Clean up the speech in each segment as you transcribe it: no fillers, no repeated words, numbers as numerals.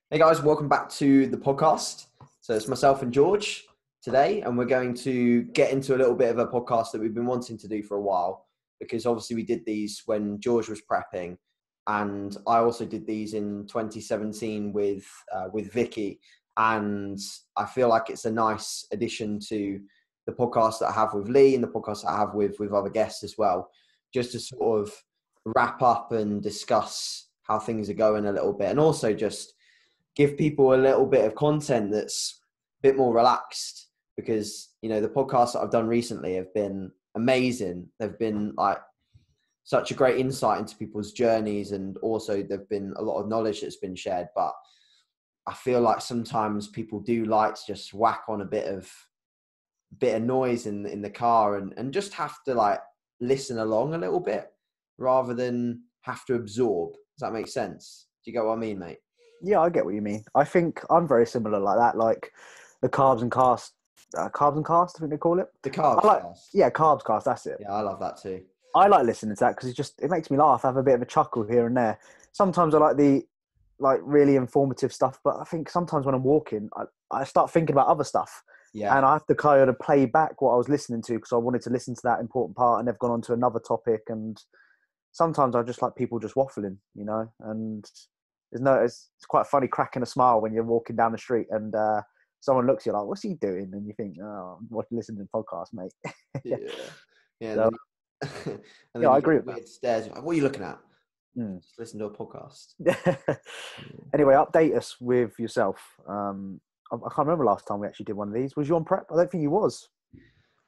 Hey guys, welcome back to the podcast. So it's myself and George today, and we're going to get into a little bit of a podcast that we've been wanting to do for a while, because obviously we did these when George was prepping, and I also did these in 2017 with Vicky, and I feel like it's a nice addition to the podcast that I have with Lee and the podcast that I have with other guests as well, just to sort of wrap up and discuss how things are going a little bit, and also just give people a little bit of content that's a bit more relaxed, because the podcasts that I've done recently have been amazing. They've been like such a great insight into people's journeys, and also there've been a lot of knowledge that's been shared. But I feel like sometimes people do like to just whack on a bit of noise in the car and just have to like listen along a little bit rather than have to absorb. Does that make sense? Do you get what I mean, mate? Yeah, I get what you mean. I think I'm very similar like that. Like the carbs and cast, I think they call it. The I carbs like, cast. yeah, carbs cast. That's it. Yeah, I love that too. I like listening to that because it makes me laugh. I have a bit of a chuckle here and there. Sometimes I like the really informative stuff, but I think sometimes when I'm walking, I start thinking about other stuff, Yeah. and I have to kind of play back what I was listening to because I wanted to listen to that important part, and they've gone on to another topic. And sometimes I just like people just waffling, and it's quite funny cracking a smile when you're walking down the street and someone looks at you like, what's he doing? And you think, oh, I'm listening to the podcast, mate. Yeah. Yeah. And So, then, and yeah, then I you agree get with weird stares. You're like, what are you looking at? that. Just listen to a podcast. Yeah. Anyway, update us with yourself. I can't remember last time we actually did one of these. Was you on prep? I don't think you was.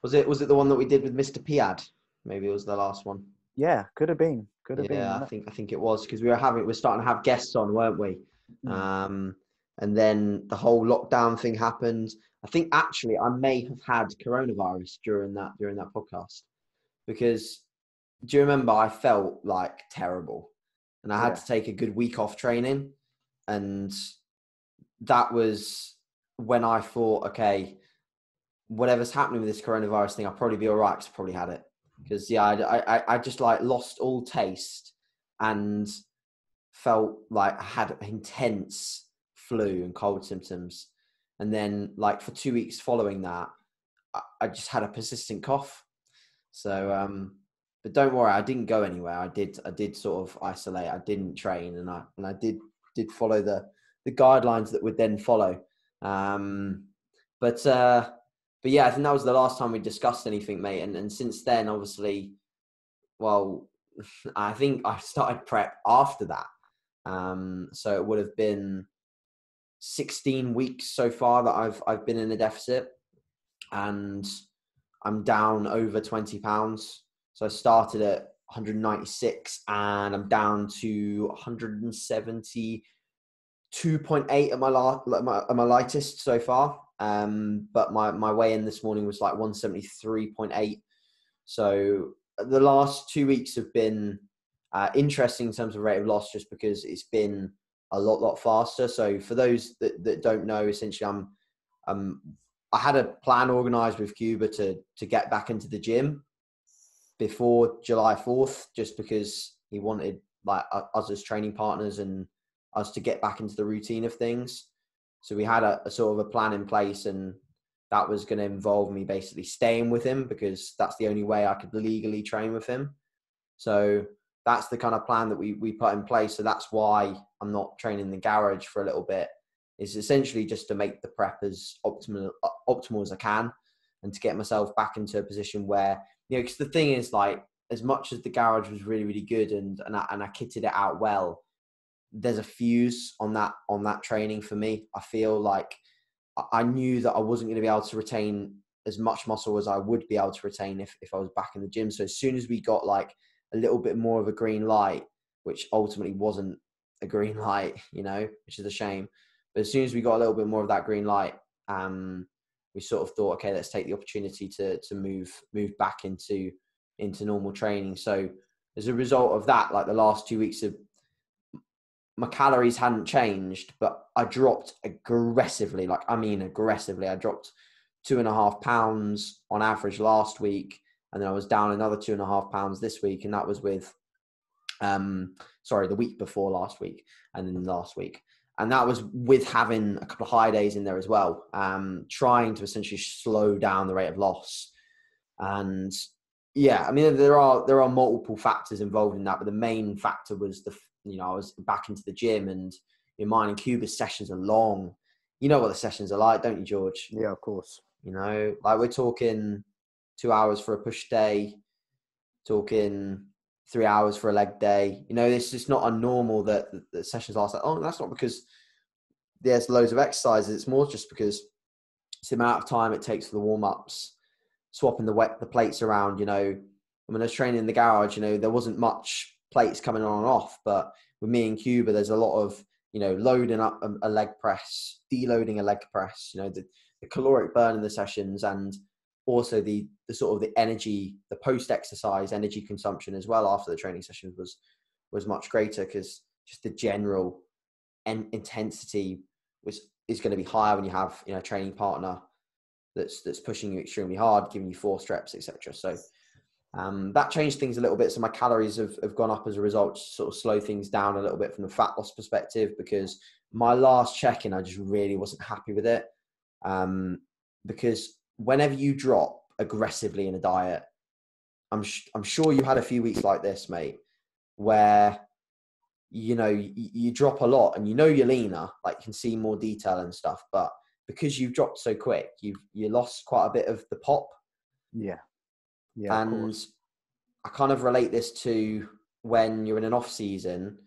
Was it the one that we did with Mr. Piad? Maybe it was the last one. Yeah, could have been. Could have Yeah, been. I think it was, because we're starting to have guests on, weren't we? Mm. And then the whole lockdown thing happened. I think actually I may have had coronavirus during that podcast, because do you remember I felt like terrible, and I had Yeah. to take a good week off training, and that was when I thought, okay, whatever's happening with this coronavirus thing, I'll probably be all right, because I probably had it. Because yeah, I just like lost all taste and felt like I had intense flu and cold symptoms. And then like for 2 weeks following that, I just had a persistent cough. So, but don't worry, I didn't go anywhere. I did sort of isolate. I didn't train, and I did follow the guidelines that would then follow. Um, but yeah, I think that was the last time we discussed anything, mate. And since then, obviously, well, I think I started prep after that. So it would have been 16 weeks so far that I've been in a deficit, and I'm down over 20 pounds. So I started at 196 and I'm down to 172.8 at my lightest so far. But my weigh in this morning was like 173.8. So the last 2 weeks have been interesting in terms of rate of loss, just because it's been a lot faster. So for those that don't know, essentially I had a plan organized with Cuba to get back into the gym before July 4th, just because he wanted like us as training partners and us to get back into the routine of things. So we had a sort of a plan in place, and that was going to involve me basically staying with him, because that's the only way I could legally train with him. So that's the kind of plan that we put in place. So that's why I'm not training in the garage for a little bit. Is essentially just to make the prep as optimal as I can, and to get myself back into a position where, because the thing is, like, as much as the garage was really, really good and I kitted it out well, there's a fuse on that training for me. I feel like I knew that I wasn't going to be able to retain as much muscle as I would be able to retain if I was back in the gym. So as soon as we got like a little bit more of a green light, which ultimately wasn't a green light, which is a shame. But as soon as we got a little bit more of that green light, we sort of thought, okay, let's take the opportunity to move back into normal training. So as a result of that, like the last 2 weeks of my calories hadn't changed, but I dropped aggressively. Like, I mean, aggressively. I dropped 2.5 pounds on average last week. And then I was down another 2.5 pounds this week. And that was with, the week before last week and then last week. And that was with having a couple of high days in there as well, trying to essentially slow down the rate of loss. And yeah, I mean, there are multiple factors involved in that, but the main factor was I was back into the gym, and mine and Cuba's sessions are long. You know what the sessions are like, don't you, George? Yeah, of course. Like we're talking 2 hours for a push day, talking 3 hours for a leg day. It's just not unnormal that the sessions last like, oh, that's not because there's loads of exercises. It's more just because it's the amount of time it takes for the warm-ups, swapping the plates around. When I was training in the garage, there wasn't much plates coming on and off, but with me and Cuba, there's a lot of, loading up a leg press, deloading a leg press, the caloric burn in the sessions, and also the sort of the energy, the post-exercise energy consumption as well after the training sessions was much greater, because just the general intensity is going to be higher when you have a training partner that's pushing you extremely hard, giving you force reps, etc. So that changed things a little bit. So my calories have gone up as a result, to sort of slow things down a little bit from the fat loss perspective, because my last check-in, I just really wasn't happy with it. Because whenever you drop aggressively in a diet, I'm sure you had a few weeks like this, mate, where you drop a lot and you're leaner, like you can see more detail and stuff, but because you've dropped so quick, you lost quite a bit of the pop. Yeah, and I kind of relate this to when you're in an off season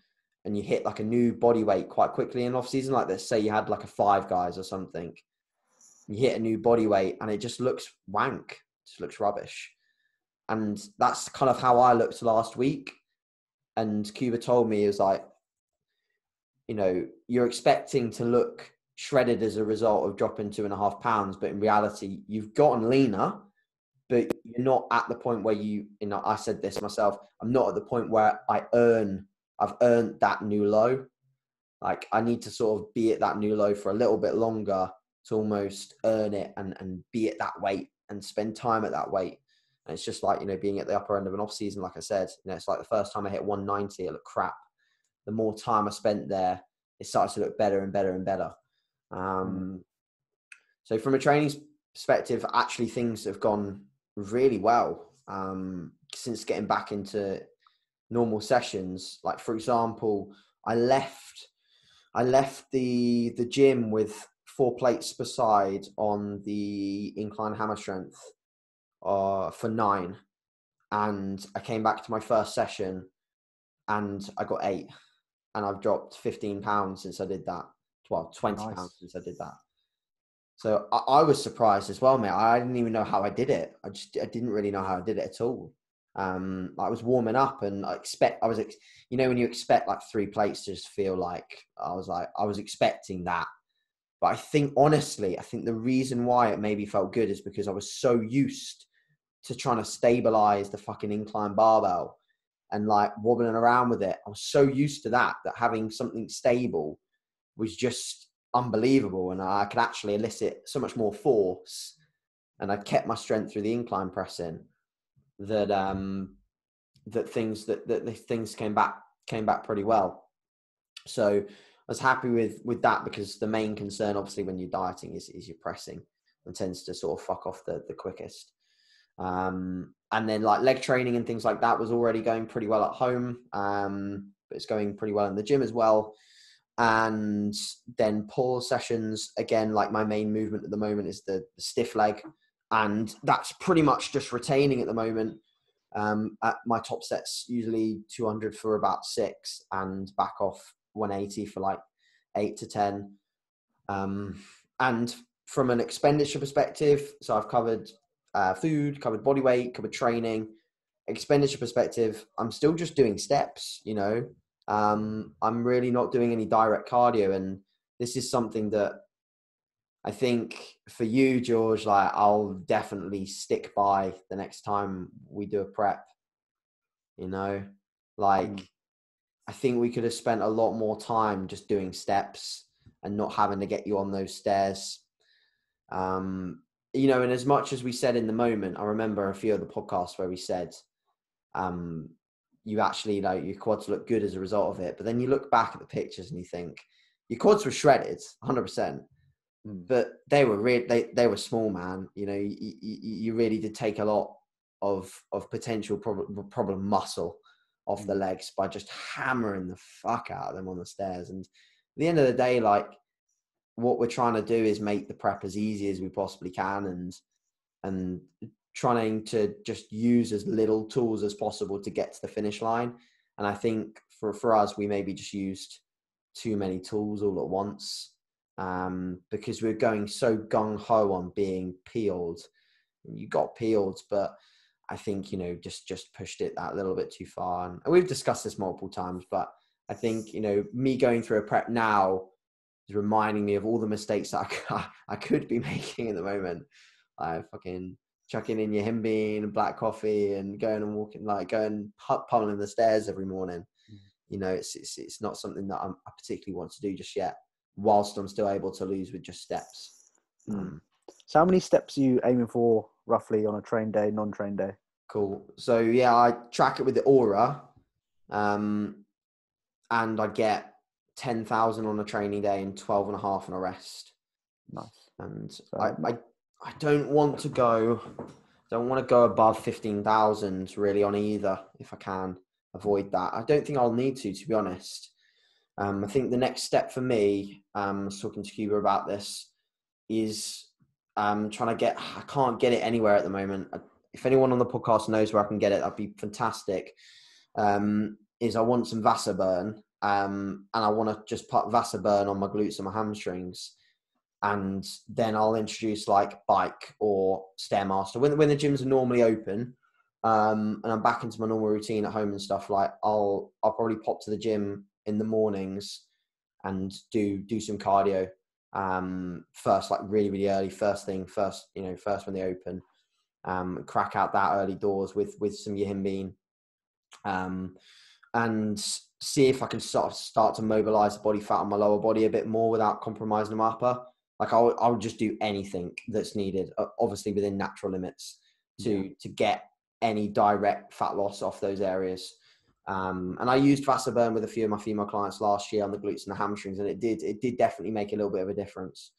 and you hit like a new body weight quite quickly in off season. Like, let's say you had like a 5 guys or something, you hit a new body weight and it just looks wank, just looks rubbish. And that's kind of how I looked last week. And Cuba told me, it was like, you're expecting to look shredded as a result of dropping 2.5 pounds, but in reality, you've gotten leaner, but you're not at the point where I said this myself, I'm not at the point where I've earned that new low. Like, I need to sort of be at that new low for a little bit longer to almost earn it and be at that weight and spend time at that weight. And it's just like, being at the upper end of an off season, like I said, it's like the first time I hit 190, it looked crap. The more time I spent there, it started to look better and better and better. So from a training perspective, actually things have gone really well since getting back into normal sessions. Like, for example, I left the gym with 4 plates per side on the incline hammer strength for 9, and I came back to my first session and I got 8, and I've dropped 15 pounds since I did that. Well, 20 pounds since I did that. So I was surprised as well, mate. I didn't even know how I did it. I didn't really know how I did it at all. I was warming up, and when you expect like 3 plates to just feel like, I was expecting that. But I think the reason why it maybe felt good is because I was so used to trying to stabilize the fucking incline barbell and like wobbling around with it. I was so used to that having something stable was just unbelievable, and I could actually elicit so much more force, and I kept my strength through the incline pressing that things came back pretty well. So I was happy with that, because the main concern obviously when you're dieting is your pressing, and tends to sort of fuck off the quickest. And then like leg training and things like that was already going pretty well at home, but it's going pretty well in the gym as well. And then pull sessions, again, like my main movement at the moment is the stiff leg, and that's pretty much just retaining at the moment. At my top sets, usually 200 for about 6 and back off 180 for like 8 to 10. And from an expenditure perspective, so I've covered food, covered body weight, covered training. Expenditure perspective, I'm still just doing steps, I'm really not doing any direct cardio. And this is something that I think for you, George, like I'll definitely stick by the next time we do a prep, I think we could have spent a lot more time just doing steps and not having to get you on those stairs. And as much as we said in the moment, I remember a few of the podcasts where we said, you actually, like, your quads look good as a result of it. But then you look back at the pictures and you think, your quads were shredded, 100%. But they were they were small, man. You know, you really did take a lot of potential problem muscle off the legs by just hammering the fuck out of them on the stairs. And at the end of the day, like, what we're trying to do is make the prep as easy as we possibly can, and trying to just use as little tools as possible to get to the finish line. And I think for us, we maybe just used too many tools all at once, because we're going so gung-ho on being peeled. You got peeled, but I think, you know, just pushed it that little bit too far. And we've discussed this multiple times, but I think, you know, me going through a prep now is reminding me of all the mistakes that I could be making at the moment. I fucking chucking in your himbean and black coffee and going and walking, like going pummeling the stairs every morning. You know, it's not something that I particularly want to do just yet, whilst I'm still able to lose with just steps. So how many steps are you aiming for roughly on a train day, non-train day? Cool. So yeah, I track it with the Aura, and I get 10,000 on a training day and 12.5 on a rest. Nice. And So, I don't want to go above 15,000 really on either, if I can avoid that. I don't think I'll need to be honest. I think the next step for me, I was talking to Cuba about this, is trying to get, I can't get it anywhere at the moment. If anyone on the podcast knows where I can get it, that'd be fantastic. Is I want some Wasserburn, and I want to just put Wasserburn on my glutes and my hamstrings. And then I'll introduce like bike or Stairmaster when the gyms are normally open, and I'm back into my normal routine at home and stuff. Like I'll probably pop to the gym in the mornings and do some cardio, first, like really early, first when they open, crack out that early doors with some Yihimbine, and see if I can start to mobilize the body fat on my lower body a bit more without compromising my upper. Like I'll just do anything that's needed, obviously within natural limits, to get any direct fat loss off those areas. And I used Wasserburn with a few of my female clients last year on the glutes and the hamstrings, and it did definitely make a little bit of a difference.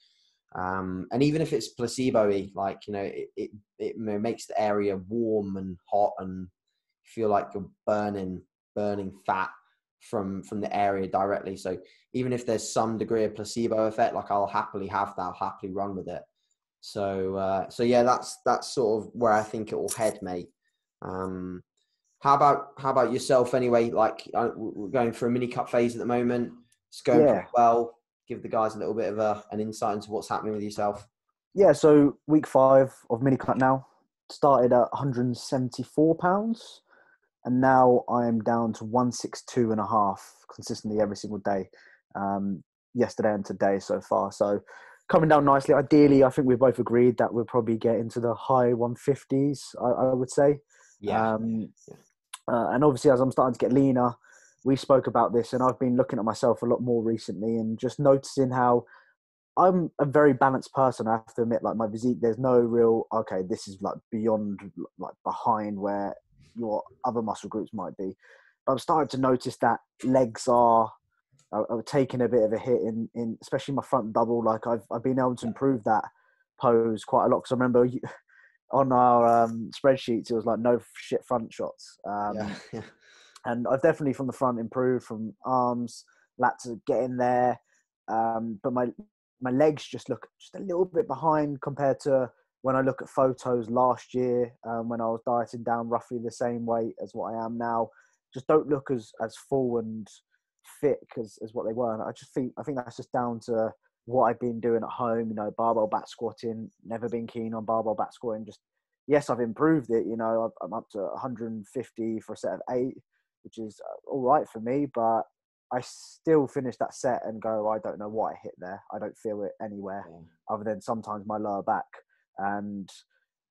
And even if it's placebo-y, like, you know, it makes the area warm and hot, and feel like you're burning fat from the area directly. So even if there's some degree of placebo effect, like I'll happily have that, I'll happily run with it. So yeah, that's sort of where I think it will head, mate. How about yourself anyway? Like, we're going for a mini cut phase at the moment. It's going pretty well. Give the guys a little bit of an insight into what's happening with yourself. Yeah, so week 5 of mini cut now. Started at 174 pounds, and now I'm down to 162.5 consistently every single day. Yesterday and today so far. So coming down nicely. Ideally, I think we both agreed that we'll probably get into the high 150s, I would say. Yeah. And obviously, as I'm starting to get leaner, we spoke about this, and I've been looking at myself a lot more recently and just noticing how I'm a very balanced person. I have to admit, like my physique, there's no real, okay, this is like beyond, like behind where your other muscle groups might be. But I'm starting to notice that legs are taking a bit of a hit in especially my front double. Like I've been able to improve that pose quite a lot. Because I remember on our spreadsheets, it was like no shit front shots. And I've definitely from the front improved, from arms, lats are getting there. But my legs just look just a little bit behind compared to when I look at photos last year, when I was dieting down roughly the same weight as what I am now. Just don't look as full and fit as what they were. And I think that's just down to what I've been doing at home, you know, barbell back squatting, never been keen on barbell back squatting. Just, yes, I've improved it, you know, I'm up to 150 for a set of 8, which is all right for me, but I still finish that set and go, I don't know what I hit there. I don't feel it anywhere other than sometimes my lower back. And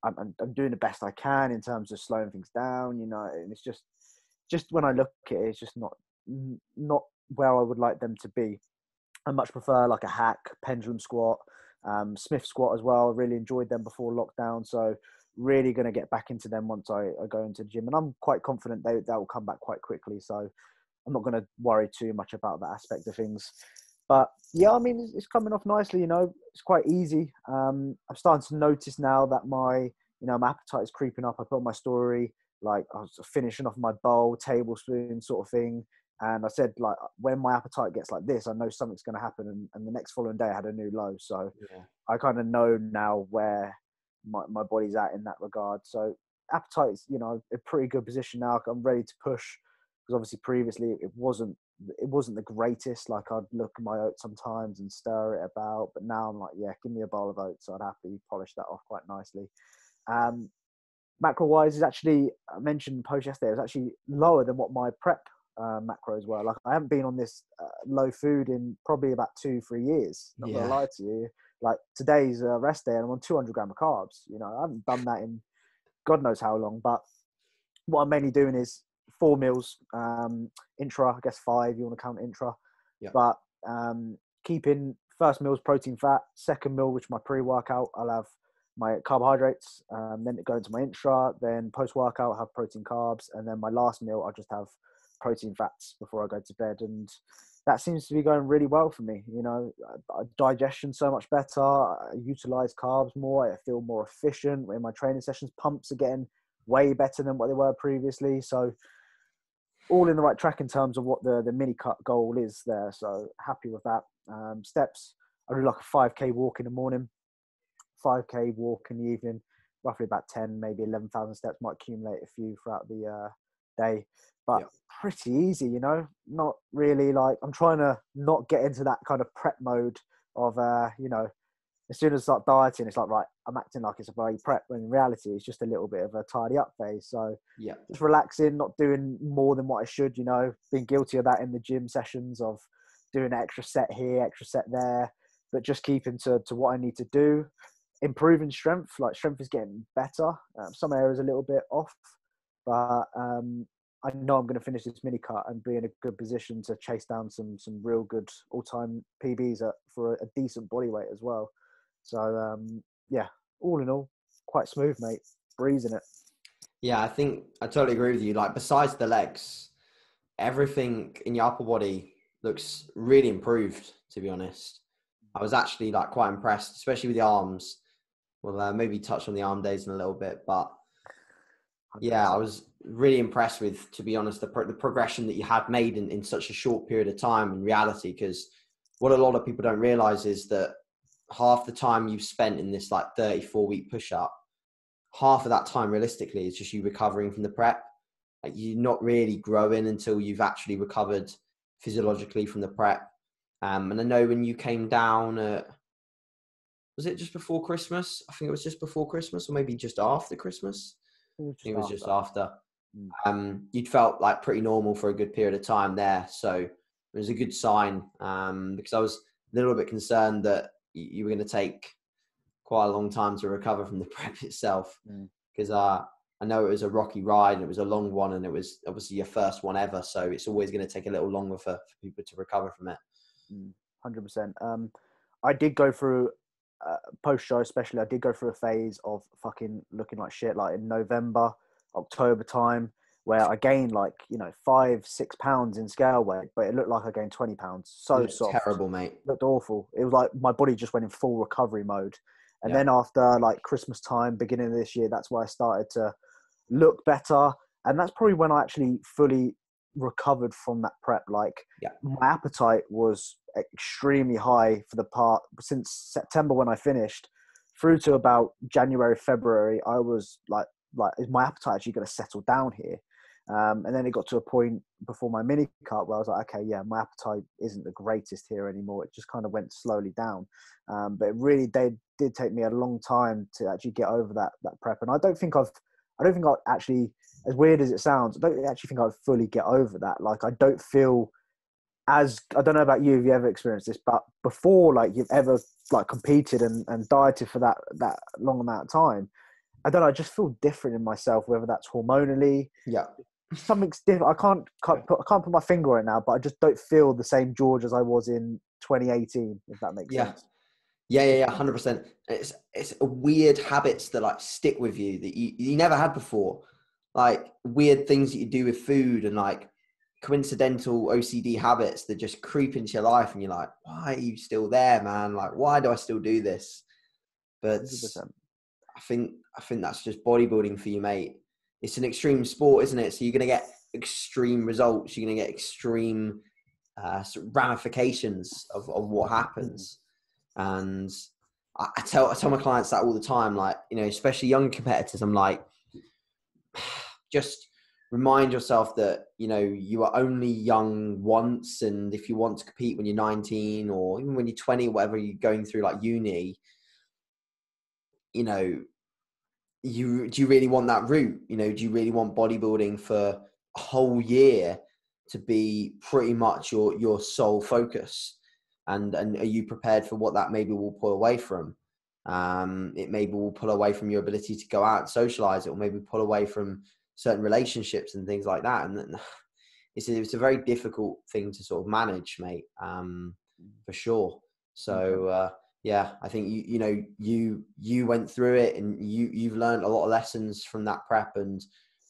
I'm doing the best I can in terms of slowing things down, you know, and it's just when I look at it, it's just not where I would like them to be. I much prefer like a hack, pendulum squat, Smith squat as well. I really enjoyed them before lockdown. So really going to get back into them once I go into the gym. And I'm quite confident that will come back quite quickly. So I'm not going to worry too much about that aspect of things. But yeah, I mean, it's coming off nicely. You know, it's quite easy. I'm starting to notice now that my appetite is creeping up. I put on my story, like I was finishing off my bowl, tablespoon sort of thing. And I said, like, when my appetite gets like this, I know something's going to happen. And the next following day, I had a new low. So Yeah. I kind of know now where my body's at in that regard. So appetite is, a pretty good position now. I'm ready to push, because obviously previously it wasn't the greatest. Like, I'd look at my oats sometimes and stir it about, but now I'm like, yeah, give me a bowl of oats. So I'd happily polish that off quite nicely. Macro wise is actually, I mentioned post yesterday, it was actually lower than what my prep macros were. Like, I haven't been on this low food in probably about 2-3 years. Not gonna lie to you. Like, today's rest day and I'm on 200 grams of carbs. I haven't done that in God knows how long. But what I'm mainly doing is 4 meals, intra, I guess 5, you want to count intra. Yeah. But keeping first meal is protein fat, second meal, which is my pre-workout, I'll have my carbohydrates, then it go into my intra, then post-workout I'll have protein carbs, and then my last meal I'll just have protein fats before I go to bed. And that seems to be going really well for me. Digestion so much better, I utilize carbs more, I feel more efficient in my training sessions. Pumps are getting way better than what they were previously. So all in the right track in terms of what the mini cut goal is there. So happy with that. Steps, I do like a 5k walk in the morning, 5k walk in the evening, roughly about 10, maybe 11,000 steps. Might accumulate a few throughout the day, but pretty easy, not really. Like, I'm trying to not get into that kind of prep mode of, as soon as I start dieting, it's like, right, I'm acting like it's a very prep, when in reality, it's just a little bit of a tidy up phase. So just relaxing, not doing more than what I should, being guilty of that in the gym sessions, of doing an extra set here, extra set there, but just keeping to what I need to do. Improving strength, like strength is getting better. Some areas a little bit off, but I know I'm going to finish this mini cut and be in a good position to chase down some real good all-time PBs for a decent body weight as well. So all in all, quite smooth, mate. Breezing it. Yeah, I think I totally agree with you. Like, besides the legs, everything in your upper body looks really improved, to be honest. I was actually like quite impressed, especially with the arms. We'll maybe touch on the arm days in a little bit, but yeah, I was really impressed with, to be honest, the progression that you had made in such a short period of time in reality. Because what a lot of people don't realize is that half the time you've spent in this like 34-week push-up, half of that time realistically is just you recovering from the prep. Like, you're not really growing until you've actually recovered physiologically from the prep. And I know when you came down was it just before Christmas? I think it was just before Christmas, or maybe just after Christmas. I think it was just after. You'd felt like pretty normal for a good period of time there. So it was a good sign, because I was a little bit concerned that you were going to take quite a long time to recover from the prep itself. Because I know it was a rocky ride and it was a long one, and it was obviously your first one ever. So it's always going to take a little longer for people to recover from it. 100%. I did go through post-show, especially, I did go through a phase of fucking looking like shit, like in November, October time, where I gained like 5-6 pounds in scale weight, but it looked like I gained 20 pounds. So soft, terrible, mate. Looked awful. It was like my body just went in full recovery mode. And then after like Christmas time, beginning of this year, that's where I started to look better, and that's probably when I actually fully recovered from that prep. Like, my appetite was extremely high for the part since September when I finished through to about January, February. I was like, is my appetite actually going to settle down here? And then it got to a point before my mini cut where I was like, okay, my appetite isn't the greatest here anymore. It just kind of went slowly down. But it really did take me a long time to actually get over that prep. And I don't think I've actually, as weird as it sounds, I don't actually think I'd fully get over that. Like, I don't feel I don't know about you, if you ever experienced this, but before, like, you've ever like competed and dieted for that long amount of time, I don't know, I just feel different in myself, whether that's hormonally. Something's different. I can't put my finger on it now, but I just don't feel the same George as I was in 2018, if that makes sense. Yeah, 100%. It's weird habits that like stick with you that you never had before, like weird things that you do with food, and like coincidental OCD habits that just creep into your life, and you're like, why are you still there, man? Like, why do I still do this? But 100%. I think that's just bodybuilding for you, mate. It's an extreme sport, isn't it? So you're going to get extreme results. You're going to get extreme sort of ramifications of what happens. And I tell my clients that all the time, like, especially young competitors, I'm like, just remind yourself that, you are only young once. And if you want to compete when you're 19 or even when you're 20, whatever you're going through, like uni, do you really want that route? Do you really want bodybuilding for a whole year to be pretty much your sole focus? And are you prepared for what that maybe will pull away from? It maybe will pull away from your ability to go out and socialize. It will maybe pull away from certain relationships and things like that. And it's a very difficult thing to sort of manage, mate, for sure. So, yeah, I think you went through it, and you've learned a lot of lessons from that prep, and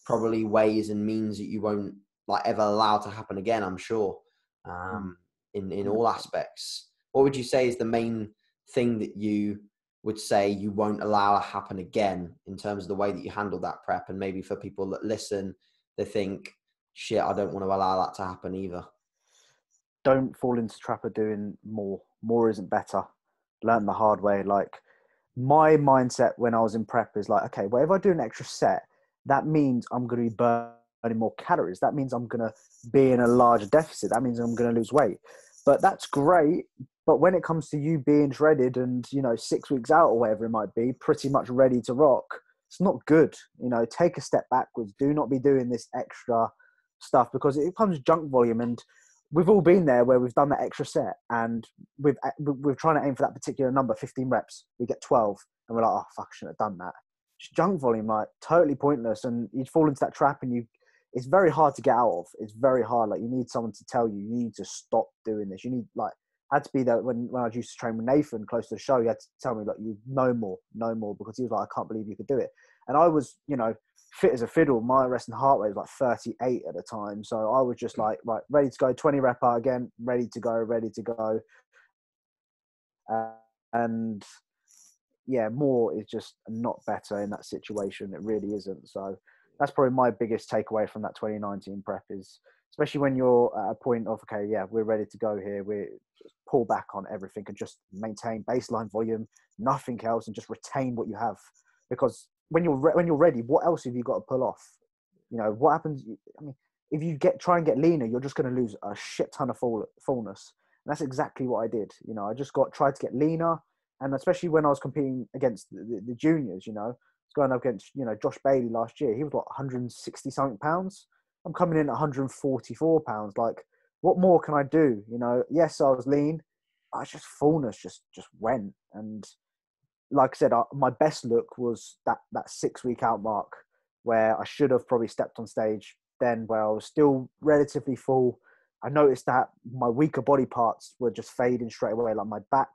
probably ways and means that you won't like ever allow to happen again, I'm sure. In all aspects. What would you say is the main thing that you would say you won't allow to happen again in terms of the way that you handle that prep? And maybe for people that listen, they think, shit, I don't want to allow that to happen either. Don't fall into the trap of doing more. More isn't better. Learn the hard way. Like, my mindset when I was in prep is like, okay, well, if I do an extra set, that means I'm going to be burning more calories. That means I'm going to be in a larger deficit. That means I'm going to lose weight. But that's great. But when it comes to you being shredded and, 6 weeks out or whatever it might be, pretty much ready to rock, it's not good. Take a step backwards. Do not be doing this extra stuff, because it becomes junk volume. And we've all been there where we've done that extra set and we're trying to aim for that particular number, 15 reps. We get 12 and we're like, oh, fuck, I shouldn't have done that. Just junk volume, like totally pointless. And you fall into that trap, and it's very hard to get out of. It's very hard. Like, you need someone to tell you, you need to stop doing this. You need, like, had to be there when I used to train with Nathan close to the show. He had to tell me, like, you no more, because he was like, I can't believe you could do it. And I was, fit as a fiddle. My resting heart rate was like 38 at the time. So I was just like, right, ready to go, 20 rep out again, ready to go. And yeah, more is just not better in that situation. It really isn't. So that's probably my biggest takeaway from that 2019 prep is, especially when you're at a point of, okay, yeah, we're ready to go here. We just pull back on everything and just maintain baseline volume, nothing else, and just retain what you have. Because when you're ready, what else have you got to pull off? What happens? I mean, if you try and get leaner, you're just going to lose a shit ton of fullness. And that's exactly what I did. I just tried to get leaner, and especially when I was competing against the juniors, going up against Josh Bailey last year, he was like 160 something pounds. I'm coming in at 144 pounds. Like, what more can I do? Yes, I was lean. I just fullness just went. And like I said, my best look was that 6 week out mark, where I should have probably stepped on stage then, where I was still relatively full. I noticed that my weaker body parts were just fading straight away. Like, my back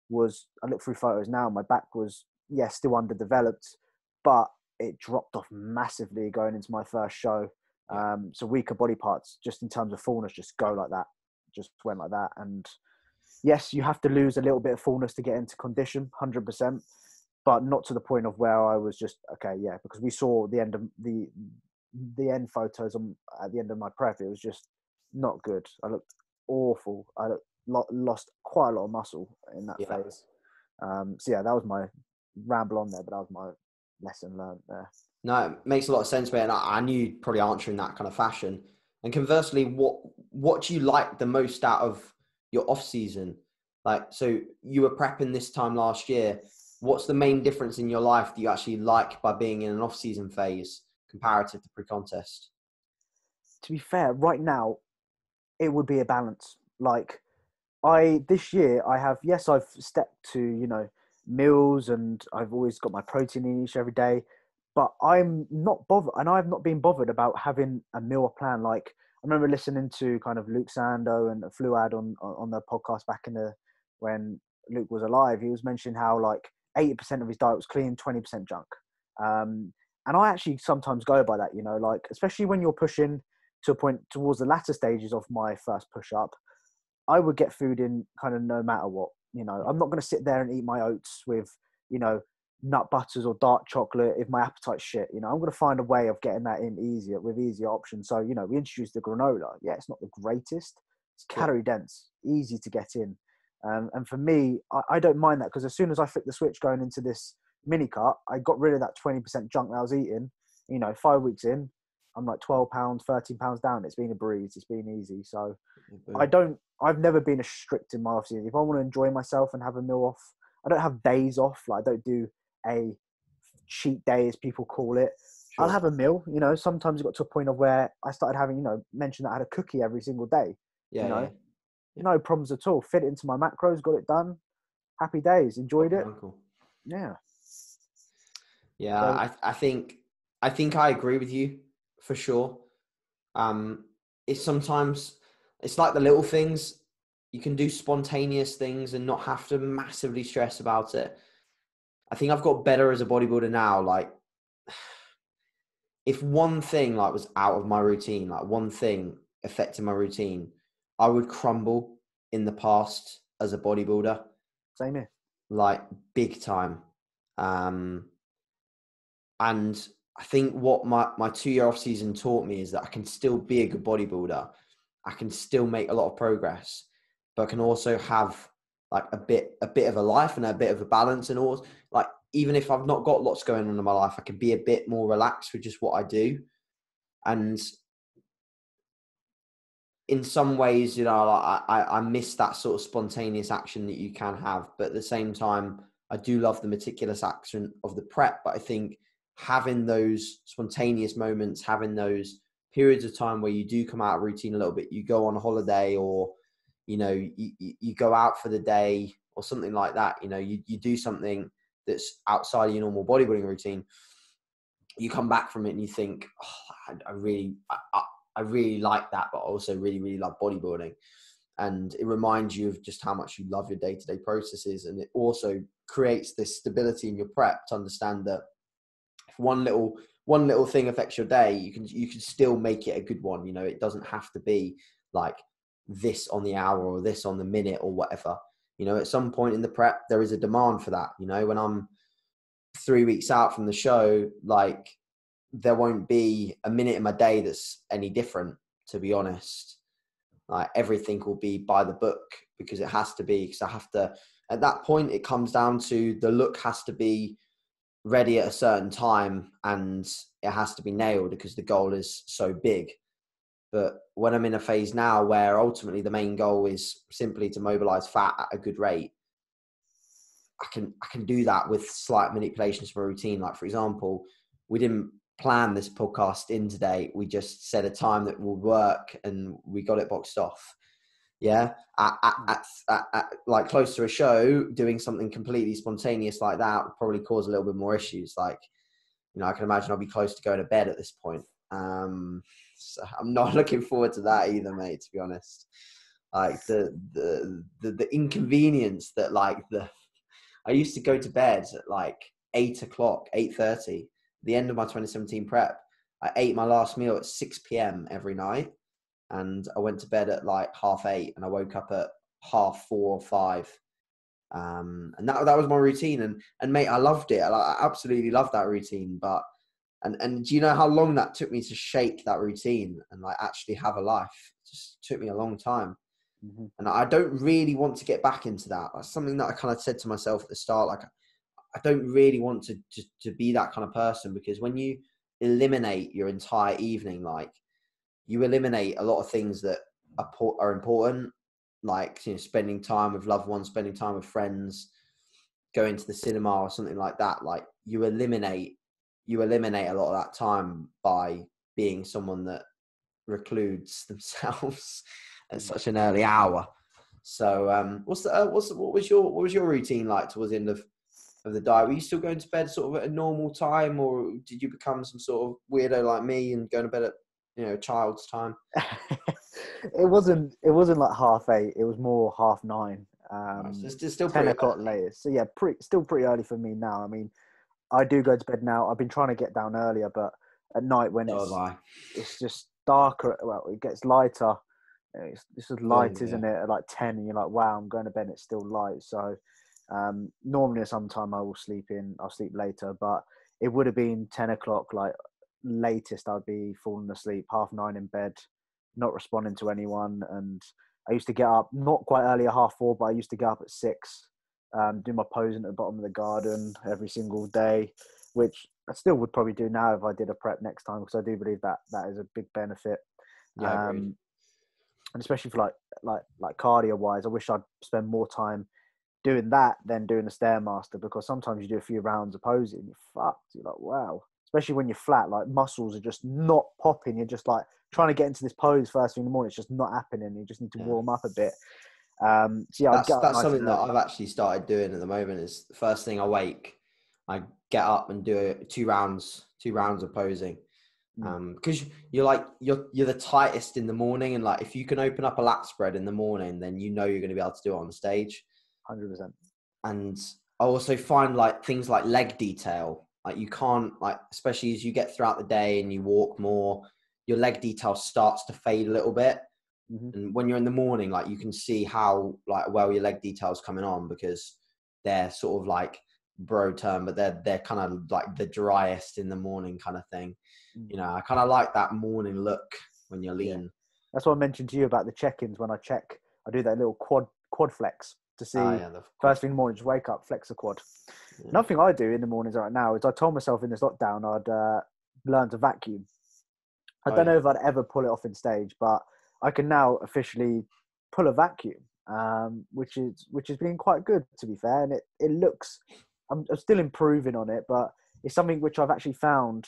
was, I look through photos now, my back was, still underdeveloped, but it dropped off massively going into my first show. So weaker body parts, just in terms of fullness, just go like that, just went like that. And yes, you have to lose a little bit of fullness to get into condition, 100%, but not to the point of where I was just, okay, yeah, because we saw the end of the end photos at the end of my prep. It was just not good. I looked awful. I lost quite a lot of muscle in that phase. So yeah, that was my ramble on there, but that was my lesson learned there. No, it makes a lot of sense, mate. And I knew you'd probably answer in that kind of fashion. And conversely, what do you like the most out of your off season? Like, so you were prepping this time last year. What's the main difference in your life that you actually like by being in an off season phase comparative to pre-contest? To be fair, right now, it would be a balance. Like, this year I've stepped to, meals, and I've always got my protein in each every day, but I'm not bothered, and I've not been bothered about having a meal plan. Like, I remember listening to kind of Luke Sando and Fluad on the podcast back when Luke was alive. He was mentioning how like 80% of his diet was clean, 20% junk. And I actually sometimes go by that, like, especially when you're pushing to a point towards the latter stages of my first push-up, I would get food in kind of no matter what. You know, I'm not going to sit there and eat my oats with, you know, nut butters or dark chocolate if my appetite's shit. You know, I'm going to find a way of getting that in easier with easier options. So, you know, we introduced the granola. Yeah, it's not the greatest. It's calorie dense, easy to get in. And for me, I don't mind that, because as soon as I flick the switch going into this mini cut, I got rid of that 20% junk that I was eating. You know, 5 weeks in, I'm like 12 pounds, 13 pounds down. It's been a breeze. It's been easy. So I've never been as strict in my off season. If I want to enjoy myself and have a meal off, I don't have days off. Like, I don't do a cheat day, as people call it. Sure. I'll have a meal. You know, sometimes it got to a point of where I started having, you know, mentioned that I had a cookie every single day. Yeah, you know, yeah. no problems at all. Fit it into my macros, got it done. Happy days, enjoyed it. Uncle. Yeah. Yeah, So, I think I agree with you for sure. It's sometimes, it's like the little things. You can do spontaneous things and not have to massively stress about it. I think I've got better as a bodybuilder now. Like, if one thing like was out of my routine, like one thing affecting my routine, I would crumble in the past as a bodybuilder. same here. Like, big time. And I think what my 2-year off season taught me is that I can still be a good bodybuilder. I can still make a lot of progress, but I can also have like a bit of a life and a bit of a balance. And all, like, even if I've not got lots going on in my life, I can be a bit more relaxed with just what I do. And in some ways, you know, like, I miss that sort of spontaneous action that you can have, but at the same time, I do love the meticulous action of the prep. But I think having those spontaneous moments, having those periods of time where you do come out of routine a little bit, you go on a holiday, or, you know, you go out for the day or something like that, you know, you do something that's outside of your normal bodybuilding routine, you come back from it and you think, oh, I really like that, but I also really, really love bodybuilding. And it reminds you of just how much you love your day-to-day processes. And it also creates this stability in your prep to understand that if one little thing affects your day, you can still make it a good one. You know, it doesn't have to be like this on the hour or this on the minute or whatever. You know, at some point in the prep, there is a demand for that. You know, when I'm 3 weeks out from the show, like, there won't be a minute in my day that's any different, to be honest. Like, everything will be by the book, because it has to be, because I have to, at that point, it comes down to the look has to be ready at a certain time and it has to be nailed because the goal is so big. But when I'm in a phase now where ultimately the main goal is simply to mobilize fat at a good rate, I can do that with slight manipulations for a routine. Like, for example, we didn't plan this podcast in today. We just set a time that will work and we got it boxed off. Yeah. At like close to a show, doing something completely spontaneous like that would probably cause a little bit more issues. Like, you know, I can imagine I'll be close to going to bed at this point. So I'm not looking forward to that either, mate, to be honest. Like, the inconvenience that, like, I used to go to bed at like 8:00, 8:30, the end of my 2017 prep. I ate my last meal at 6 p.m. every night, and I went to bed at like 8:30, and I woke up at 4:30 or 5. And that was my routine. And mate, I loved it. I absolutely loved that routine. But and do you know how long that took me to shape that routine and like actually have a life? It just took me a long time. Mm-hmm. And I don't really want to get back into that. That's something that I kind of said to myself at the start. Like, I don't really want to be that kind of person, because when you eliminate your entire evening, like, you eliminate a lot of things that are important, like, you know, spending time with loved ones, spending time with friends, going to the cinema or something like that. Like, you eliminate a lot of that time by being someone that recludes themselves at such an early hour. So what was your routine like towards the end of the diet? Were you still going to bed sort of at a normal time, or did you become some sort of weirdo like me and going to bed at, you know, child's time? It wasn't like 8:30. It was more 9:30. So it's still 10 pretty o'clock early. latest. So yeah, still pretty early for me now. I mean, I do go to bed now. I've been trying to get down earlier, but at night when So have I. it's just darker. Well, it gets lighter. It's just light, isn't Yeah. it? At like 10, and you're like, wow, I'm going to bed. It's still light. So normally, sometime I will sleep in. I'll sleep later, but it would have been 10 o'clock. Like latest, I'd be falling asleep, 9:30 in bed, not responding to anyone. And I used to get up not quite early at 4:30, but I used to get up at 6, do my posing at the bottom of the garden every single day, which I still would probably do now if I did a prep next time, because I do believe that that is a big benefit. Yeah, agreed. And especially for like cardio wise, I wish I'd spend more time doing that than doing the stairmaster, because sometimes you do a few rounds of posing, you're fucked. You're like, wow. Especially when you're flat, like muscles are just not popping. You're just like trying to get into this pose first thing in the morning. It's just not happening. You just need to Yeah. warm up a bit. So yeah, I'd get up That's nice something and that early. I've actually started doing at the moment. Is the first thing I wake, I get up and do 2 rounds of posing. Because you're the tightest in the morning, and like if you can open up a lat spread in the morning, then you know you're going to be able to do it on stage. 100%. And I also find like things like leg detail, like you can't, like especially as you get throughout the day and you walk more, your leg detail starts to fade a little bit. Mm-hmm. And when you're in the morning, like you can see how like well your leg detail's coming on, because they're sort of like bro term, but they're kind of like the driest in the morning kind of thing. You know, I kind of like that morning look when you're Yeah. lean. That's what I mentioned to you about the check-ins. When I check, I do that little quad flex to Oh see yeah, the quad. first thing in the morning, just wake up, flex the quad. Yeah. Another thing I do in the mornings right now is I told myself in this lockdown I'd learn to vacuum. I don't know if I'd ever pull it off in stage, but I can now officially pull a vacuum, which has been quite good, to be fair. And it looks, I'm still improving on it, but it's something which I've actually found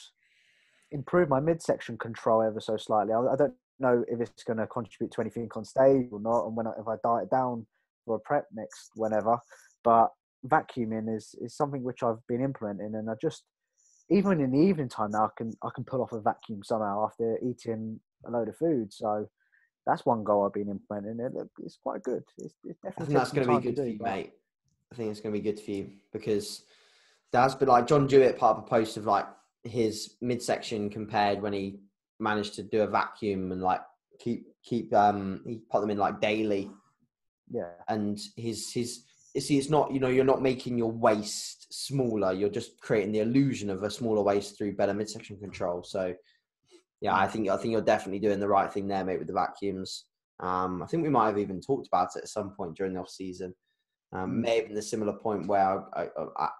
improve my midsection control ever so slightly. I don't know if it's going to contribute to anything on stage or not, and if I diet down for a prep next whenever. But vacuuming is something which I've been implementing, and I just, even in the evening time now, I can pull off a vacuum somehow after eating a load of food. So that's one goal I've been implementing. It's quite good. It I definitely think takes that's some going to be time to good for do, you, but mate. I think it's going to be good for you, because there's been like John Jewett part of a post of like his midsection compared when he managed to do a vacuum and like keep he put them in like daily. yeah, And it's not, you're not making your waist smaller, you're just creating the illusion of a smaller waist through better midsection control. So yeah, I think you're definitely doing the right thing there, mate, with the vacuums. I think we might have even talked about it at some point during the off season. May have been a similar point where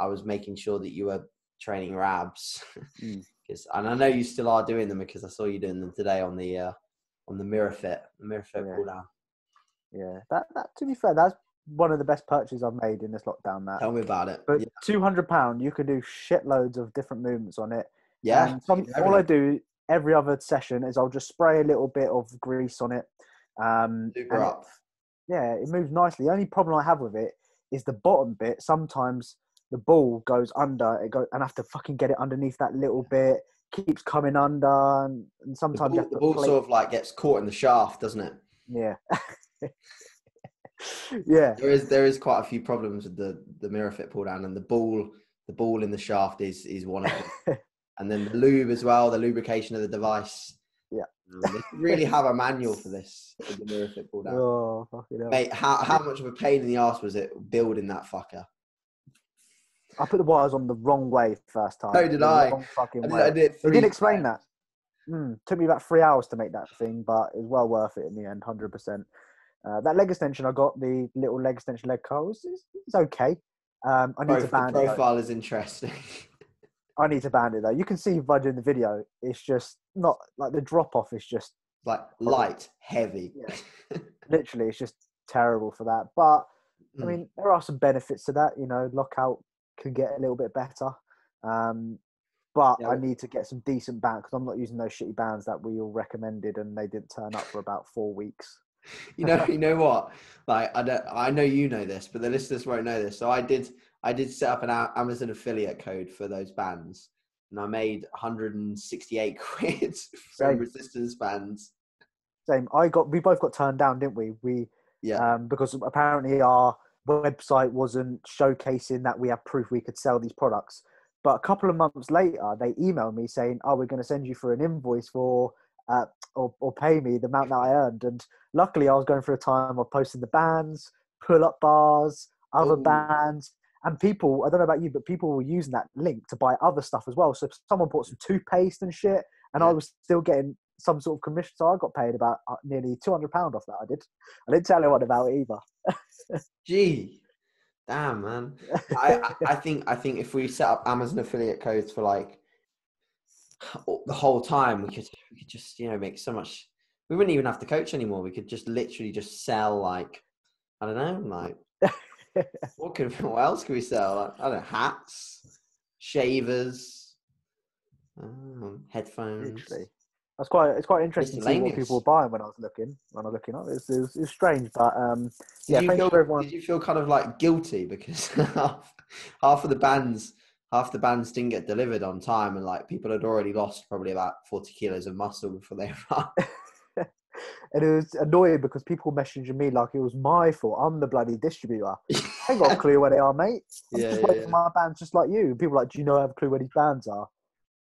I was making sure that you were training your abs, and I know you still are doing them, because I saw you doing them today on the mirror fit pull down. Yeah. That to be fair, that's one of the best purchases I've made in this lockdown. That Tell me about it. but Yeah, £200, you can do shitloads of different movements on it. yeah. And all I Everything. do every other session is I'll just spray a little bit of grease on it, Super and up. it moves nicely. The only problem I have with it is the bottom bit. Sometimes the ball goes under it, and I have to fucking get it underneath that little bit. Keeps coming under, and sometimes you have The to ball plate. sort of like gets caught in the shaft, doesn't it? Yeah, yeah, There is quite a few problems with the mirror fit pull down, and the ball in the shaft is one of them. And then the lube as well, the lubrication of the device. yeah. They should really have a manual for this, with the mirror fit pull down. Oh, fucking hell. Mate, how much of a pain in the arse was it building that fucker? I put the wires on the wrong way first time. So did The I. wrong fucking I way. did it They 3 didn't explain times. that. Took me about 3 hours to make that thing, but it was well worth it in the end, 100%. That leg extension, I got the little leg extension leg curl. It's okay. I need to The band it though. profile is interesting. I need to band it though. You can see by doing the video, it's just not like the drop off is just Like horrible. light, heavy. Yeah. Literally, it's just terrible for that. But I mean, there are some benefits to that. Lockout can get a little bit better. But Yeah. I need to get some decent bands, because I'm not using those shitty bands that we all recommended and they didn't turn up for about 4 weeks. You know what? Like I know you know this, but the listeners won't know this. So I did set up an Amazon affiliate code for those bands, and I made 168 quid from Same. resistance bands. Same. We both got turned down, didn't we? Yeah. Because apparently our website wasn't showcasing that we have proof we could sell these products. But a couple of months later, they emailed me saying, "Oh, we're going to send you for an invoice for or pay me the amount that I earned. And luckily, I was going through a time of posting the bands, pull-up bars, other Oh, bands, and people. I don't know about you, but people were using that link to buy other stuff as well. So if someone bought some toothpaste and shit, and I yeah. was still getting some sort of commission. So I got paid about nearly £200 off that. I didn't tell anyone about it either. Gee, damn, man. I think if we set up Amazon affiliate codes for like the whole time, we could just make so much. We wouldn't even have to coach anymore. We could just literally just sell like, I don't know, like what else could we sell? Like, I don't know, hats, shavers, headphones, Literally. It's quite interesting to see what people miscellaneous. were buying when I was looking up. It's strange, but Did yeah, you thanks feel for everyone. did you feel kind of like guilty because half of the bands didn't get delivered on time, and like people had already lost probably about 40 kilos of muscle before they arrived. And it was annoying because people were messaging me like it was my fault. I'm the bloody distributor. I ain't got a clue where they are, mate. I'm Yeah, just yeah, waiting for yeah. my bands just like you. People are like, do you know I have a clue where these bands are?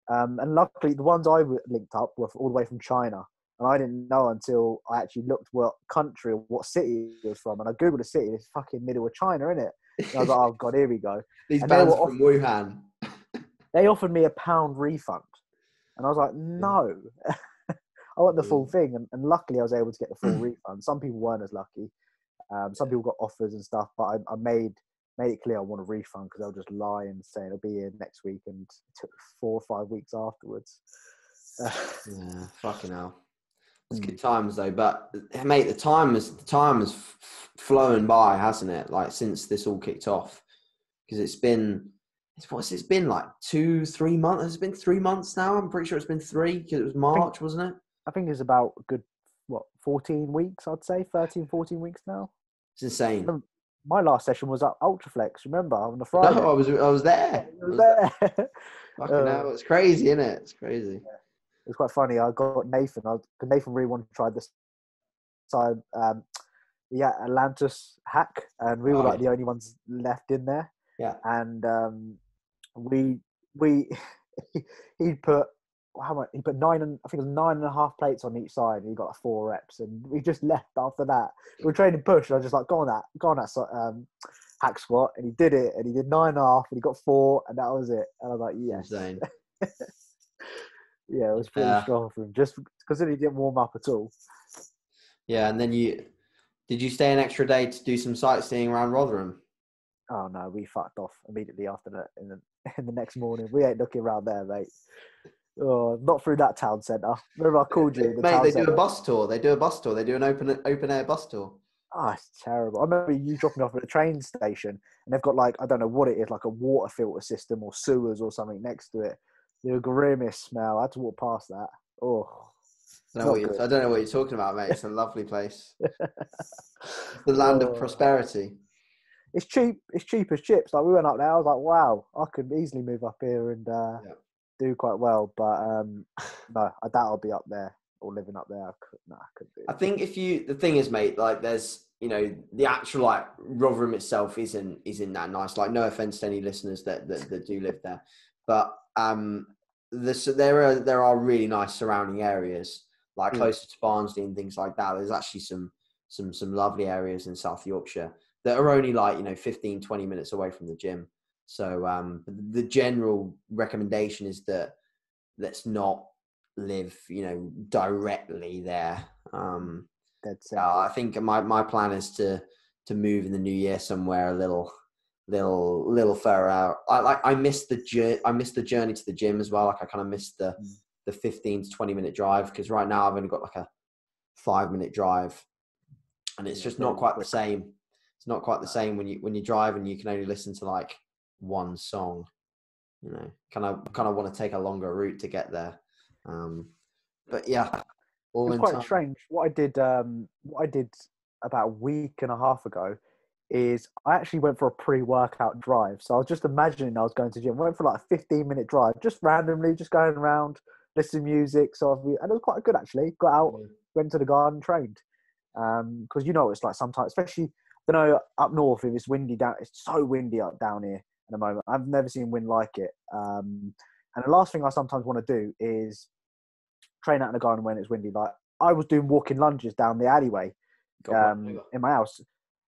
And luckily, the ones I linked up were all the way from China. And I didn't know until I actually looked what country or what city it was from. And I Googled the city, it's fucking middle of China, innit? And I was like, oh, God, here we go. These And bands from Wuhan. they offered me £1 refund. And I was like, no, I want the full thing. And luckily, I was able to get the full refund. Some people weren't as lucky. Some people got offers and stuff, but I made it clear I want a refund because they'll just lie and say it'll be here next week, and it took 4 or 5 weeks afterwards. Yeah, fucking hell. It's good times though, but mate, the time has flown by, hasn't it? Like since this all kicked off, because it's been like 2-3 months. Has it been 3 months now? I'm pretty sure it's been three because it was I think March, wasn't it? I think it's about a good 14 weeks, I'd say 13, 14 weeks now. It's insane. My last session was at Ultraflex, remember, on the No, Friday. I was there. I was there. Fucking hell, it's crazy, isn't it? It's crazy. It was quite funny. I got Nathan. Nathan really wanted to try this side, Atlantis hack, and we were like the only ones left in there. Yeah. And we he put how much? He put I think it was 9.5 plates on each side, and he got like 4 reps, and we just left after that. We were training push, and I was just like, go on that hack squat, and he did it, and he did 9.5, and he got 4, and that was it. And I was like, yes. Insane. Yeah, it was pretty strong for him, just because he didn't warm up at all. Yeah, and then did you stay an extra day to do some sightseeing around Rotherham? Oh no, we fucked off immediately after that. In the next morning, we ain't looking around there, mate. Oh, not through that town centre. Remember, I called you. Mate, they do a bus tour. They do an open air bus tour. Oh, it's terrible. I remember you dropping me off at a train station, and they've got like, I don't know what it is, like a water filter system or sewers or something next to it. The grimmest smell. I had to walk past that. Oh, I don't know what you're talking about, mate. It's a lovely place. It's the land of prosperity. It's cheap. It's cheap as chips. Like we went up there, I was like, wow, I could easily move up here and do quite well. But no, I doubt I'll be up there or living up there. I couldn't do it. I think the thing is, mate, like there's, the actual like Rotherham itself isn't that nice. Like no offense to any listeners that do live there, but there are really nice surrounding areas, like closer to Barnsley and things like that. There's actually some lovely areas in South Yorkshire that are only like 15-20 minutes away from the gym. So the general recommendation is that let's not live directly there. I think my plan is to move in the new year somewhere a little further out. I missed the journey to the gym as well. Like I kind of missed the 15 to 20 minute drive, because right now I've only got like a 5-minute drive, and it's just not quite the same. It's not quite the same when you drive and you can only listen to like one song. Kind of want to take a longer route to get there. But yeah, it's quite strange. What I did about a week and a half ago is I actually went for a pre-workout drive. So I was just imagining I was going to the gym. I went for like a 15-minute drive, just randomly, just going around, listening to music. And it was quite good actually. Got out, went to the garden, trained. Because it's like sometimes, especially, I don't know, up north, if it's windy down, it's so windy up down here at the moment. I've never seen wind like it. And the last thing I sometimes want to do is train out in the garden when it's windy. Like I was doing walking lunges down the alleyway in my house.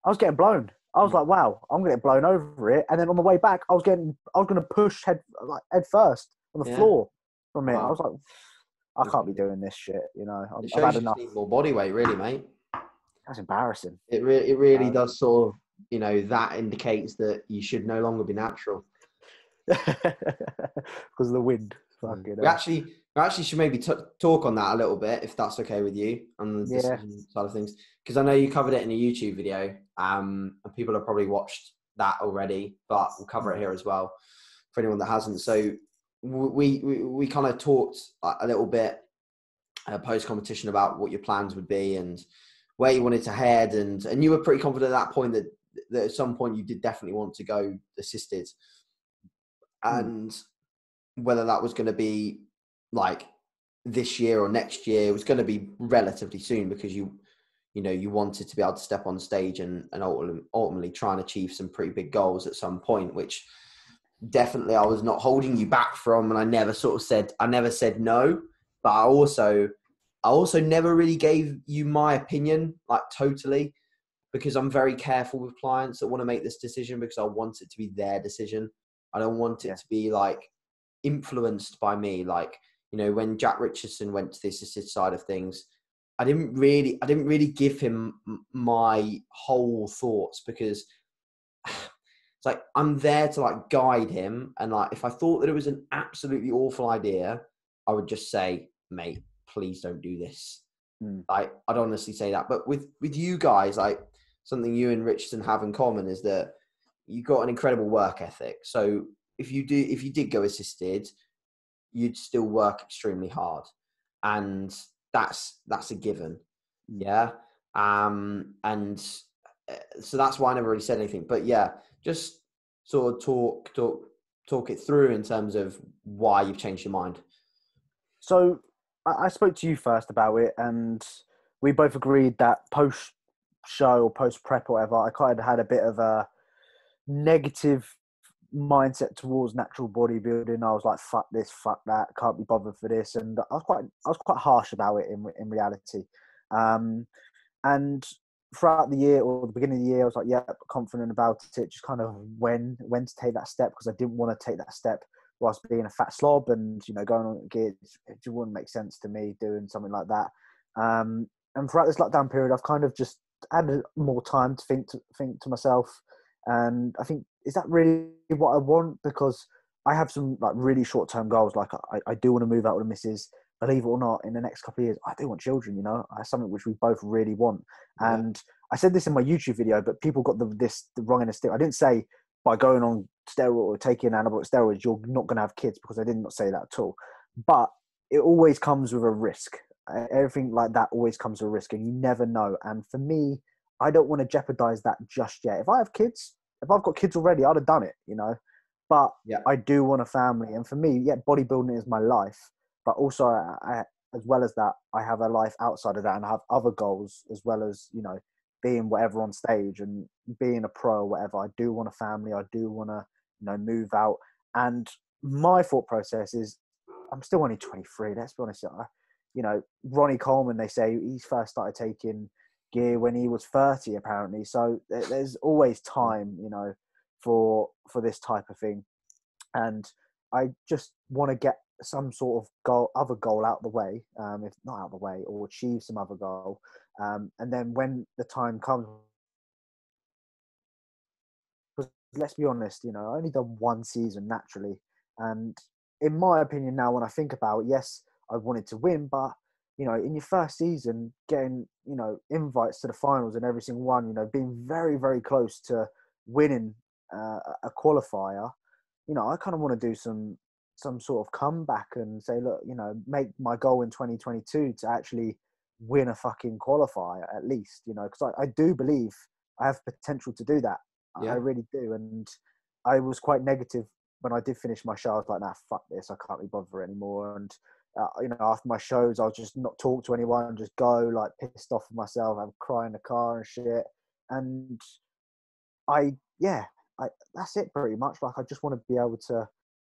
I was getting blown. I was like, wow, I'm going to get blown over it. And then on the way back, I was going to push head first on the floor from it. I was like, I can't be doing this shit, you know. I've had enough. You need more body weight, really, mate. That's embarrassing. It really does sort of, you know, that indicates that you should no longer be natural. Because of the wind. We actually should maybe talk on that a little bit, if that's okay with you, on the decision side of things. Because I know you covered it in a YouTube video, and people have probably watched that already, but we'll cover it here as well for anyone that hasn't. So we kind of talked a little bit post-competition about what your plans would be and where you wanted to head, and you were pretty confident at that point that at some point you did definitely want to go assisted, and whether that was going to be like this year or next year, it was going to be relatively soon, because you wanted to be able to step on stage and ultimately try and achieve some pretty big goals at some point, which definitely I was not holding you back from. And I never said no, but I also never really gave you my opinion, like totally, because I'm very careful with clients that want to make this decision, because I want it to be their decision. I don't want it to be like influenced by me. Like, you know, when Jack Richardson went to the assisted side of things, I didn't really give him my whole thoughts, because it's like, I'm there to like guide him. And like, if I thought that it was an absolutely awful idea, I would just say, mate, please don't do this. I'd honestly say that. But with you guys, like, something you and Richardson have in common is that you got an incredible work ethic. So if you did go assisted, you'd still work extremely hard, and that's a given. Yeah. And so that's why I never really said anything. But yeah, just sort of talk it through in terms of why you've changed your mind. So I spoke to you first about it, and we both agreed that post show or post prep or whatever, I kind of had a bit of a negative mindset towards natural bodybuilding. I was like, fuck this, fuck that, can't be bothered for this. And I was quite harsh about it in reality. And throughout the year, or the beginning of the year, I was like, yeah, confident about it. Just kind of when to take that step, because I didn't want to take that step whilst being a fat slob and, you know, going on gear. It just wouldn't make sense to me doing something like that. And throughout this lockdown period, I've kind of just had more time to think to myself. And I think, is that really what I want? Because I have some like really short-term goals. Like I do want to move out with the missus. Believe it or not, in the next couple of years, I do want children, you know, something which we both really want. Yeah. And I said this in my YouTube video, but people got the wrong end of stick. I didn't say by going on steroid or taking anabolic steroids, you're not going to have kids, because I did not say that at all. But it always comes with a risk. Everything like that always comes with a risk, and you never know. And for me, I don't want to jeopardize that just yet. If I've got kids already, I'd have done it, you know. But I do want a family. And for me, bodybuilding is my life. But also, I, as well as that, I have a life outside of that, and I have other goals, as well as, you know, being whatever on stage and being a pro or whatever. I do want a family. I do want to, you know, move out. And my thought process is, I'm still only 23. Let's be honest. You know, Ronnie Coleman, they say he first started taking gear when he was 30, apparently. So there's always time, you know, for this type of thing. And I just want to get some sort of other goal out the way, if not out the way, or achieve some other goal. And then when the time comes, because let's be honest, you know, I only done one season naturally. And in my opinion now, when I think about it, yes, I wanted to win, but, you know, in your first season, getting, you know, invites to the finals and every single one, you know, being very, very close to winning a qualifier, you know, I kind of want to do some sort of comeback and say, look, you know, make my goal in 2022 to actually win a fucking qualifier at least, you know, because I do believe I have potential to do that. Yeah. I really do. And I was quite negative when I did finish my show. I was like, nah, fuck this, I can't be bothered anymore. And you know, after my shows, I'll just not talk to anyone, just go like pissed off with myself, I'd cry in the car and shit. And that's it pretty much. Like, I just want to be able to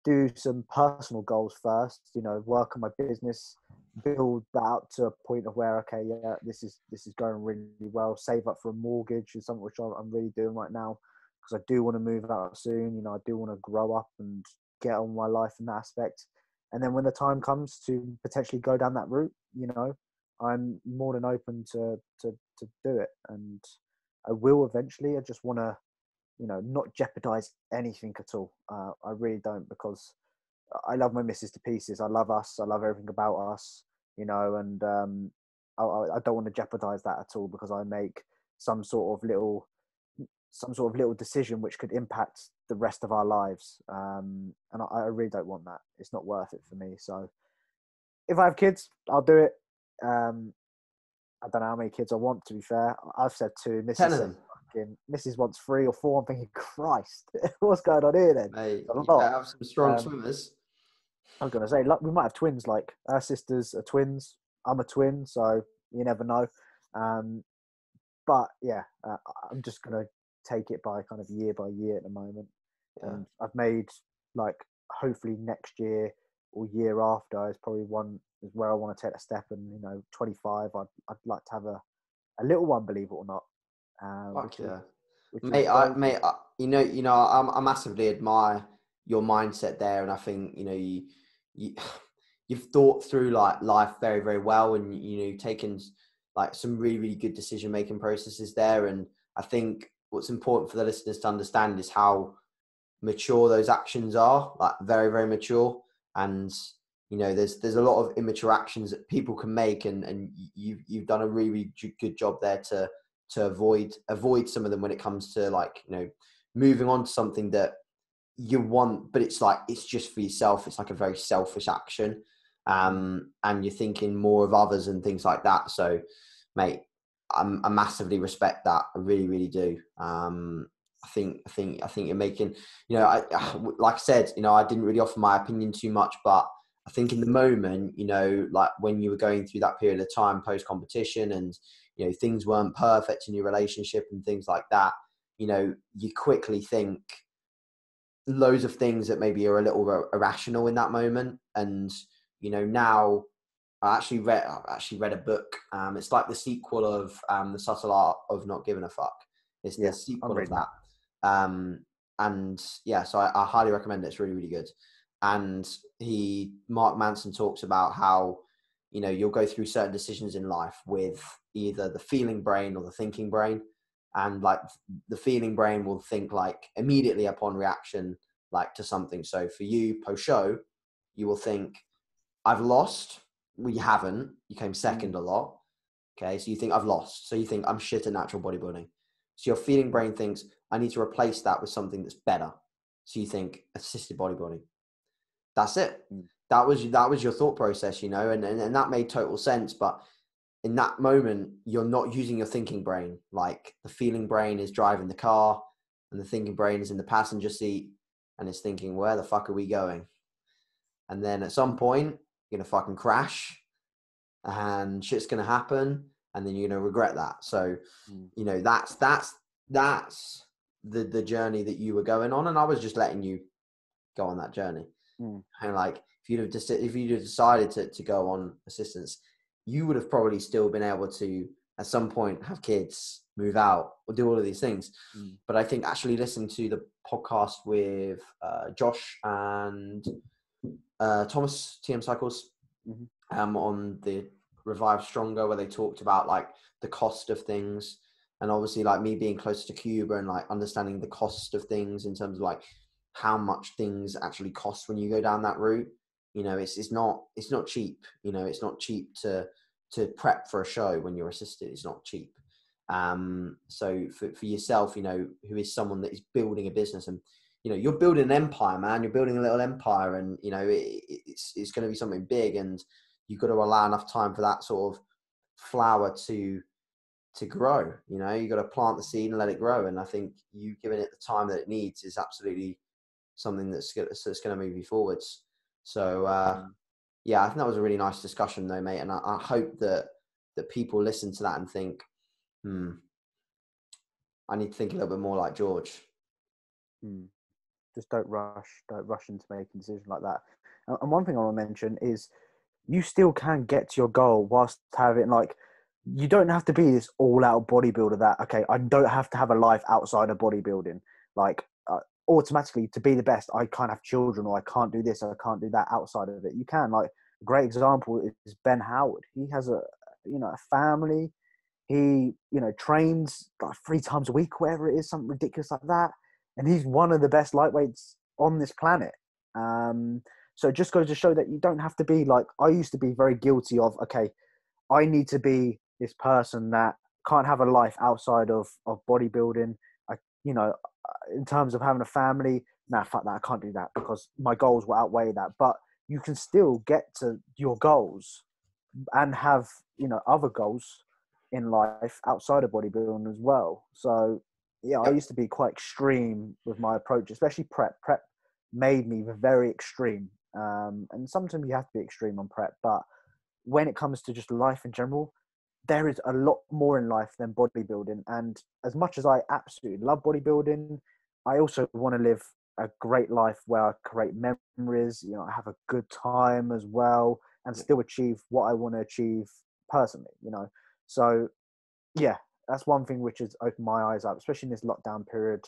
do some personal goals first, you know, work on my business, build that up to a point of where, okay, yeah, this is going really well. Save up for a mortgage is something which I'm really doing right now, because I do want to move out soon. You know, I do want to grow up and get on with my life in that aspect. And then when the time comes to potentially go down that route, you know, I'm more than open to do it, and I will eventually. I just want to, you know, not jeopardize anything at all. I really don't, because I love my missus to pieces. I love us. I love everything about us, you know, and I don't want to jeopardize that at all, because I make some sort of little decision which could impact the rest of our lives. And I really don't want that. It's not worth it for me. So if I have kids, I'll do it. I don't know how many kids I want, to be fair. I've said 2. 10 Mrs. of said, them. Mrs. wants 3 or 4. I'm thinking, Christ, what's going on here then? Mate, A you lot. better have some strong Um, swimmers. I was going to say, like, we might have twins. Like, our sisters are twins. I'm a twin, so you never know. Um, but yeah, I'm just going to take it by kind of year by year at the moment. Yeah. And I've made, like, hopefully next year or year after is probably one is where I want to take a step. And, you know, 25, I'd like to have a little one, believe it or not. Fuck yeah. Which is Mate, very I massively admire your mindset there, and I think you you've thought through like life very, very well, and you've taken like some really, really good decision making processes there. And I think what's important for the listeners to understand is how mature those actions are, like very, very mature. And there's a lot of immature actions that people can make, and you've done a really, really good job there to avoid some of them when it comes to, like, moving on to something that you want, but it's just for yourself. It's like a very selfish action. And you're thinking more of others and things like that. So, mate, I massively respect that. I really, really do. I think you're making, like I said, I didn't really offer my opinion too much, but I think in the moment, like when you were going through that period of time post competition, and things weren't perfect in your relationship and things like that, you quickly think loads of things that maybe are a little irrational in that moment. And now I've actually read a book. It's like the sequel of The Subtle Art of Not Giving a Fuck. It's the I'm sequel of reading that. And yeah, so I highly recommend it. It's really, really good. And Mark Manson talks about how you'll go through certain decisions in life with either the feeling brain or the thinking brain. And like the feeling brain will think like immediately upon reaction, like to something. So for you, post show, you will think, I've lost. Well, you haven't. You came second a lot. Okay, so you think I've lost. So you think I'm shit at natural bodybuilding. So your feeling brain thinks I need to replace that with something that's better. So you think assisted bodybuilding. That's it. That was your thought process, and that made total sense. But in that moment, you're not using your thinking brain. Like the feeling brain is driving the car, and the thinking brain is in the passenger seat, and it's thinking, where the fuck are we going? And then at some point, you're going to fucking crash, and shit's going to happen, and then you're going to regret that. So, that's the journey that you were going on, and I was just letting you go on that journey. And like, if you'd have decided to go on assistance, you would have probably still been able to at some point have kids, move out, or do all of these things. But I think actually listening to the podcast with Josh and Thomas TM Cycles on the Revive Stronger, where they talked about like the cost of things, and obviously like me being closer to Cuba and like understanding the cost of things in terms of like how much things actually cost when you go down that route. It's not cheap. It's not cheap to prep for a show when you're assisted. It's not cheap. So for yourself, who is someone that is building a business, and you're building an empire, man. You're building a little empire, and it's going to be something big, and you've got to allow enough time for that sort of flower to grow. You've got to plant the seed and let it grow. And I think you giving it the time that it needs is absolutely something that's going to move you forwards. So yeah, I think that was a really nice discussion though, mate. And I hope that people listen to that and think, I need to think a little bit more like George. Just don't rush into making decisions like that. And one thing I want to mention is you still can get to your goal whilst having like, you don't have to be this all out bodybuilder that, okay, I don't have to have a life outside of bodybuilding. Like automatically to be the best, I can't have children, or I can't do this, or I can't do that outside of it. You can, like, a great example is Ben Howard. He has a family. He, trains like 3 times a week, whatever it is, something ridiculous like that. And he's one of the best lightweights on this planet. So it just goes to show that you don't have to be like, I used to be very guilty of, okay, I need to be this person that can't have a life outside of bodybuilding. In terms of having a family, nah, fuck that, I can't do that because my goals will outweigh that. But you can still get to your goals and have, other goals in life outside of bodybuilding as well. So yeah, I used to be quite extreme with my approach, especially prep. Prep made me very extreme. And sometimes you have to be extreme on prep, but when it comes to just life in general, there is a lot more in life than bodybuilding. And as much as I absolutely love bodybuilding, I also want to live a great life where I create memories, I have a good time as well, and still achieve what I want to achieve personally, So yeah, that's one thing which has opened my eyes up, especially in this lockdown period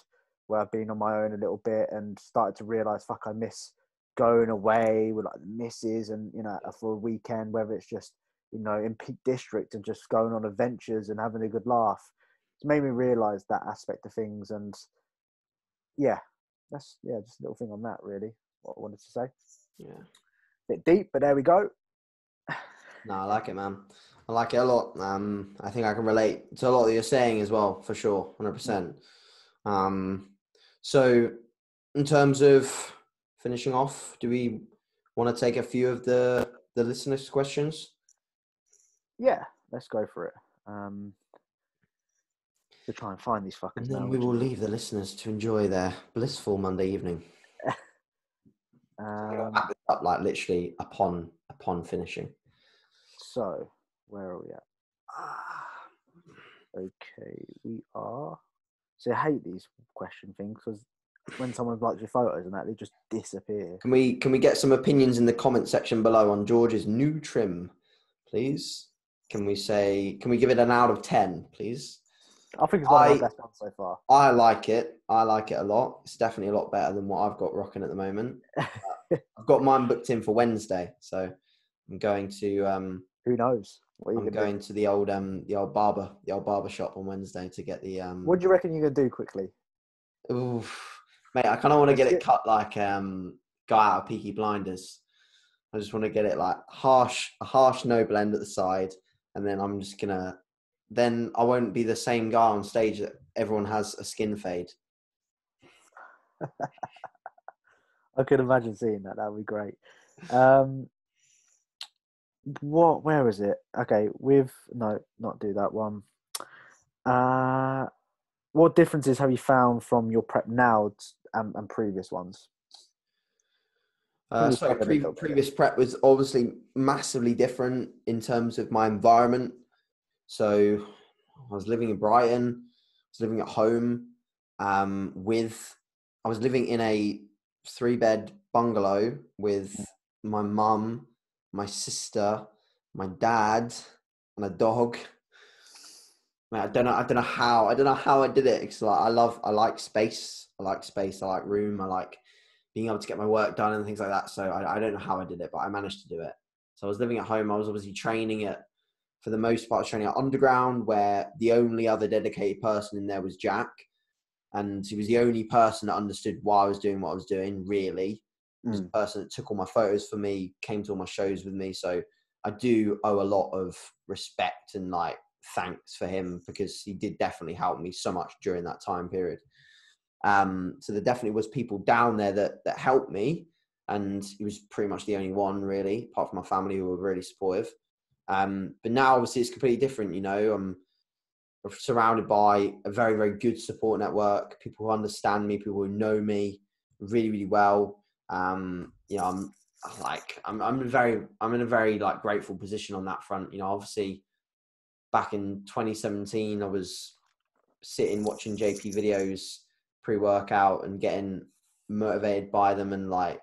where I've been on my own a little bit and started to realize, fuck, I miss going away with like the missus and, for a weekend, whether it's just, in Peak District and just going on adventures and having a good laugh. It's made me realize that aspect of things. And yeah, just a little thing on that, really, what I wanted to say. Yeah. Bit deep, but there we go. No, I like it, man. I like it a lot. I think I can relate to a lot that you're saying as well, for sure, 100%. So in terms of finishing off, do we want to take a few of the listeners' questions? Yeah, let's go for it. To try and find these fuckers and then now. we will leave the listeners to enjoy their blissful Monday evening. Wrap it up like literally upon finishing. So, where are we at? Okay, we are. So I hate these question things because when someone likes your photos and that, they just disappear. Can we get some opinions in the comment section below on George's new trim, please? Can we give it an out of 10, please? I think it's one of our best ones so far. I like it. I like it a lot. It's definitely a lot better than what I've got rocking at the moment. I've got mine booked in for Wednesday, so I'm going to. Who knows? I'm going to the old barber shop on Wednesday to get the. What do you reckon you're gonna do quickly? Oof, mate, I kind of want to get it cut like guy out of Peaky Blinders. I just want to get it like a harsh no blend at the side, and then I'm just gonna. Then I won't be the same guy on stage that everyone has a skin fade. I could imagine seeing that. That would be great. Where is it? Okay, not do that one. What differences have you found from your prep now and previous ones? Previous prep was obviously massively different in terms of my environment. So I was living in Brighton. I was living at home I was living in a 3-bed bungalow with my mum, my sister, my dad, and a dog. I don't know how I did it. Because I like space. I like room. I like being able to get my work done and things like that. So I don't know how I did it, but I managed to do it. So I was living at home. I was obviously for the most part, training at Underground, where the only other dedicated person in there was Jack. And he was the only person that understood why I was doing what I was doing, really. He was the person that took all my photos for me, came to all my shows with me. So I do owe a lot of respect and like thanks for him, because he did definitely help me so much during that time period. So there definitely was people down there that helped me, and he was pretty much the only one, really, apart from my family, who were really supportive. But now obviously it's completely different. I'm surrounded by a very, very good support network, people who understand me, people who know me really, really well. I'm in a very like grateful position on that front. Obviously back in 2017, I was sitting watching JP videos pre-workout and getting motivated by them and like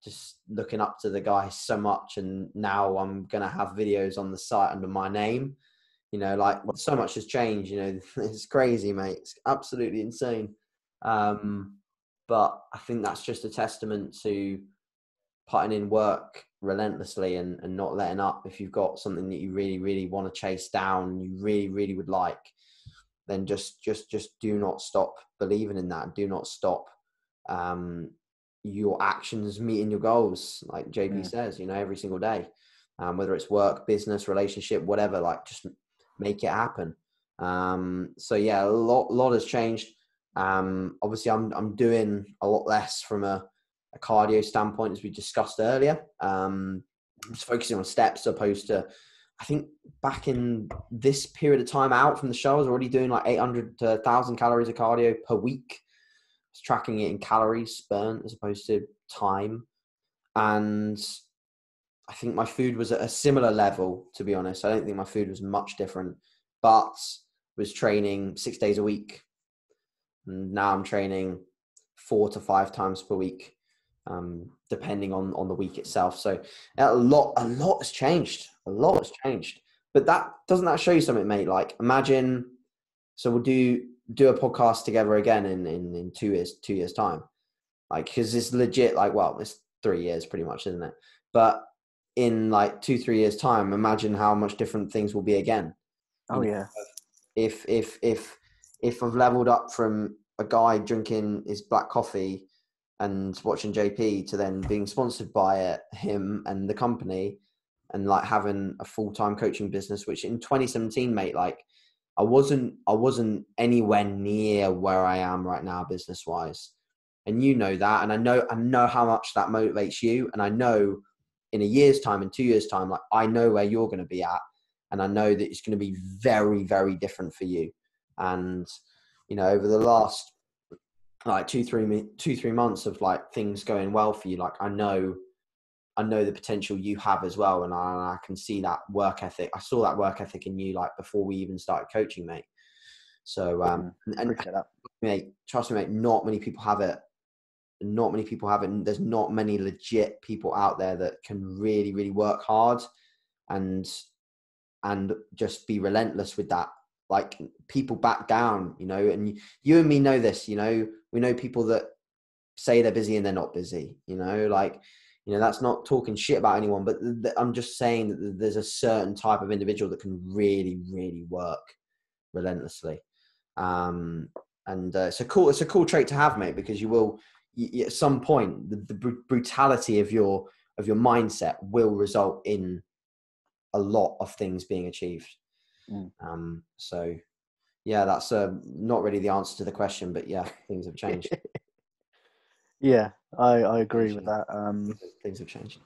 just looking up to the guy so much. And now I'm going to have videos on the site under my name, you know, like so much has changed, you know. It's crazy, mate. It's absolutely insane. But I think that's just a testament to putting in work relentlessly and not letting up. If you've got something that you really, really want to chase down, you really, really would like, then just do not stop believing in that. Do not stop your actions meeting your goals, like JB says, you know, every single day, whether it's work, business, relationship, whatever, like just make it happen. So yeah, a lot has changed. Obviously I'm doing a lot less from a cardio standpoint, as we discussed earlier. Just focusing on steps as opposed to, I think back in this period of time out from the show, I was already doing like 800 to 1,000 calories of cardio per week. I was tracking it in calories burnt as opposed to time. And I think my food was at a similar level, to be honest. I don't think my food was much different, but was training 6 days a week. And now I'm training 4 to 5 times per week, depending on the week itself. So a lot has changed. A lot has changed. But doesn't that show you something, mate? Like imagine, so we'll do a podcast together again in 2 years time. Like, cause it's legit, like, well, it's 3 years pretty much, isn't it? But in like 2-3 years time, imagine how much different things will be again. Oh yeah. If I've leveled up from a guy drinking his black coffee and watching JP to then being sponsored by him and the company, and like having a full-time coaching business, which in 2017, mate, like I wasn't anywhere near where I am right now business wise. And you know that, and I know how much that motivates you. And I know in a year's time, in 2 years' time, like I know where you're going to be at, and I know that it's going to be very, very different for you. And you know, over the last like 2-3 months of like things going well for you, like I know the potential you have as well, and I can see that work ethic. I saw that work ethic in you like before we even started coaching, mate. So and mate, trust me, mate, not many people have it. Not many people have it. And there's not many legit people out there that can really, really work hard and just be relentless with that. Like people back down, you know, and you and me know this, you know, we know people that say they're busy and they're not busy, you know, like, you know, that's not talking shit about anyone, but I'm just saying that there's a certain type of individual that can really, really work relentlessly. It's a cool trait to have, mate, because at some point the brutality of your mindset will result in a lot of things being achieved. So yeah, that's not really the answer to the question, but yeah, things have changed. Yeah, I agree with that. Things have changed.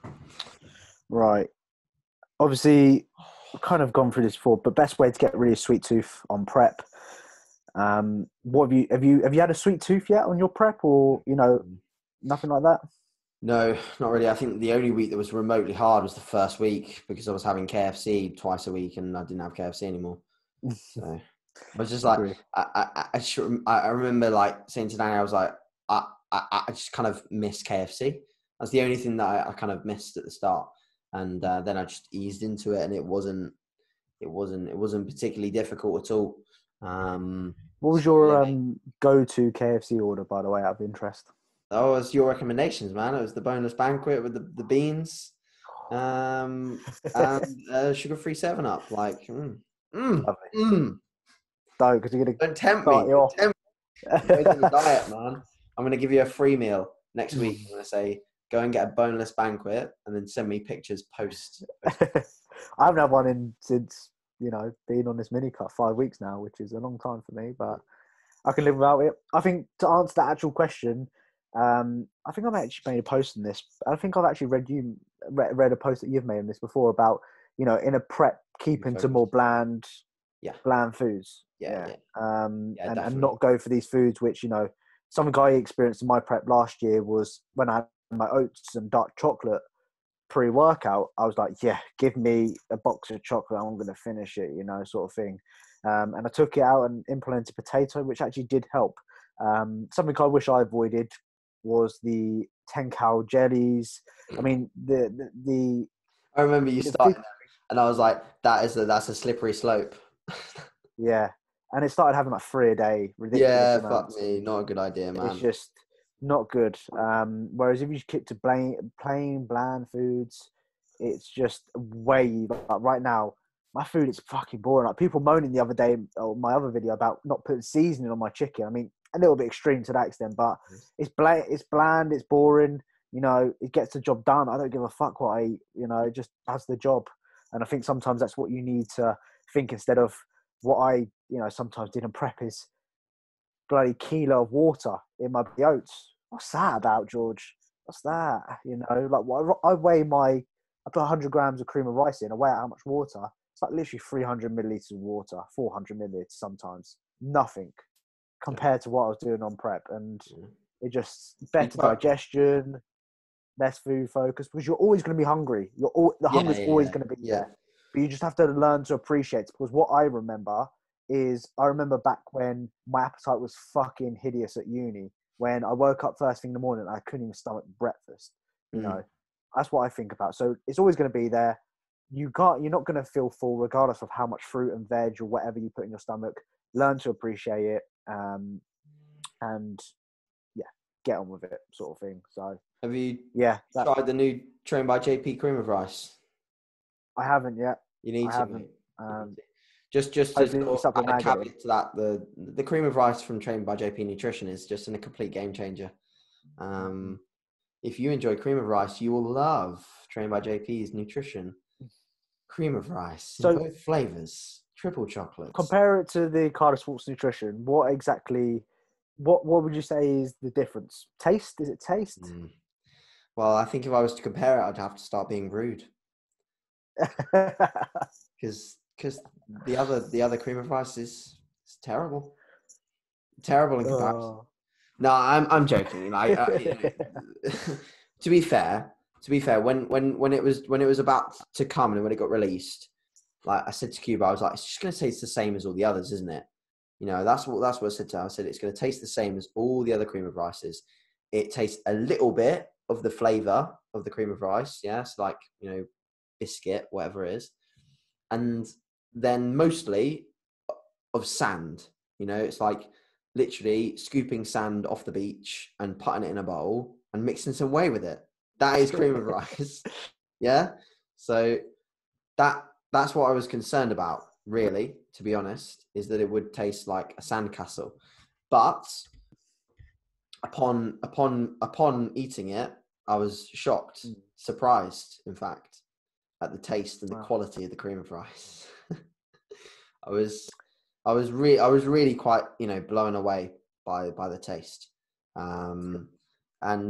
Right. Obviously, I've kind of gone through this before, but best way to get rid of sweet tooth on prep. What have you had a sweet tooth yet on your prep, or you know, nothing like that? No, not really. I think the only week that was remotely hard was the first week because I was having KFC twice a week and I didn't have KFC anymore. So I was just like, I remember like saying to Danny, I was like, I just kind of missed KFC. That's the only thing that I kind of missed at the start. And then I just eased into it, and it wasn't particularly difficult at all. What was your go-to KFC order, by the way, out of interest? Oh, it's your recommendations, man. It was the boneless banquet with the beans, and sugar-free 7-Up. Like, Don't, because you're don't tempt me. Don't tempt me. Go to the diet, man. I'm gonna give you a free meal next week. I'm gonna say go and get a boneless banquet, and then send me pictures post. I haven't had one since you know being on this mini cut 5 weeks now, which is a long time for me, but I can live without it. I think to answer that actual question. I think I've actually made a post on this. I think I've actually read a post that you've made on this before about, you know, in a prep, keeping to more bland foods. And not go for these foods, which, you know, something I experienced in my prep last year was when I had my oats and dark chocolate pre-workout, I was like, yeah, give me a box of chocolate. I'm going to finish it, you know, sort of thing. And I took it out and implemented potato, which actually did help. Something I wish I avoided, was the 10 cal jellies. I mean, I remember you the starting them, and I was like, that's a slippery slope. yeah, and it started having like 3 a day, ridiculous Yeah, fuck amounts, me, and not a good idea, it's man. just not good. Whereas if you keep to plain bland foods, it's just way like right now. My food is fucking boring. Like people moaning the other day on my other video about not putting seasoning on my chicken. I mean, a little bit extreme to that extent, but it's bland, it's boring. You know, it gets the job done. I don't give a fuck what I eat. You know, it just does the job. And I think sometimes that's what you need to think instead of what I, sometimes did in prep is bloody kilo of water in my oats. What's that about, George? What's that? Like I put 100 grams of cream of rice in. I weigh out how much water. It's like literally 300 milliliters of water, 400 milliliters sometimes. Nothing compared to what I was doing on prep, and it just better digestion, less food focus because you're always going to be hungry. The hunger's always going to be Yeah. there, but you just have to learn to appreciate it. Because what I remember back when my appetite was fucking hideous at uni. When I woke up first thing in the morning, I couldn't even stomach breakfast. You know, that's what I think about. So it's always going to be there. You're not going to feel full regardless of how much fruit and veg or whatever you put in your stomach. Learn to appreciate it, and yeah, get on with it, sort of thing. So. Have you Yeah, tried the new Train by JP cream of rice? I haven't yet. You need I to, haven't. mate. Just to Hopefully sort of add a supplement it. caveat to that, the cream of rice from Trained by JP Nutrition is just a complete game changer. If you enjoy cream of rice, you will love Trained by JP's Nutrition cream of rice in So both flavors, triple chocolates. compare it to the Carter Sports Nutrition. What would you say is the difference? Taste? Is it taste? Well, I think if I was to compare it, I'd have to start being rude because the other cream of rice is terrible, terrible in comparison. Oh. No, I'm joking. To be fair, when it was about to come and when it got released, like I said to Cuba, I was like, it's just going to taste the same as all the others, isn't it? You know, that's what I said to her. I said it's going to taste the same as all the other cream of rices. It tastes a little bit of the flavor of the cream of rice, yes, like biscuit, whatever it is, and then mostly of sand. It's like literally scooping sand off the beach and putting it in a bowl and mixing some whey with it. That is cream of rice. Yeah. So that's what I was concerned about, really, to be honest, is that it would taste like a sandcastle. But upon eating it, I was shocked, surprised, in fact, at the taste and the quality of the cream of rice. I was really quite blown away by the taste, and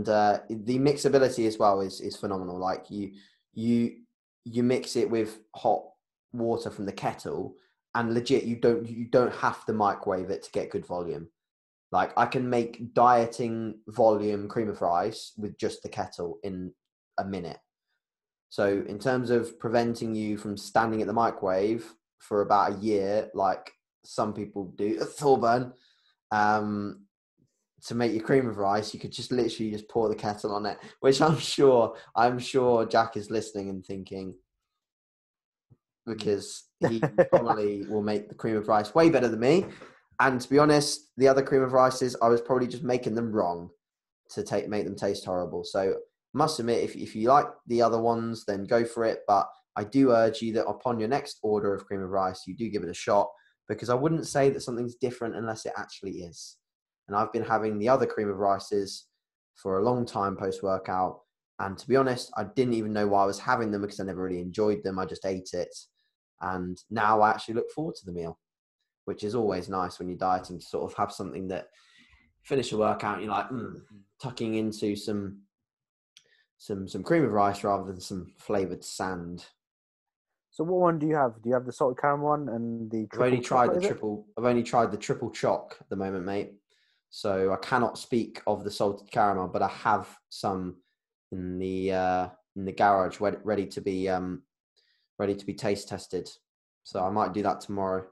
the mixability as well is phenomenal. Like you mix it with hot water from the kettle, and legit you don't have to microwave it to get good volume. Like I can make dieting volume cream of rice with just the kettle in a minute. So in terms of preventing you from standing at the microwave for about a year, like some people do at Thorburn, to make your cream of rice, you could just literally just pour the kettle on it, which I'm sure Jack is listening and thinking, because he probably will make the cream of rice way better than me. And to be honest, the other cream of rices, I was probably just making them wrong to make them taste horrible. So must admit, if you like the other ones, then go for it. But I do urge you that upon your next order of cream of rice, you do give it a shot, because I wouldn't say that something's different unless it actually is. And I've been having the other cream of rices for a long time post-workout. And to be honest, I didn't even know why I was having them because I never really enjoyed them. I just ate it. And now I actually look forward to the meal, which is always nice when you're dieting, to sort of have something that finish a workout and you're like, tucking into some cream of rice rather than some flavored sand. So what one do you have? Do you have the salted caramel one and the triple chocolate? I've only tried the triple choc at the moment, mate. So I cannot speak of the salted caramel, but I have some in the garage ready to be taste tested. So I might do that tomorrow.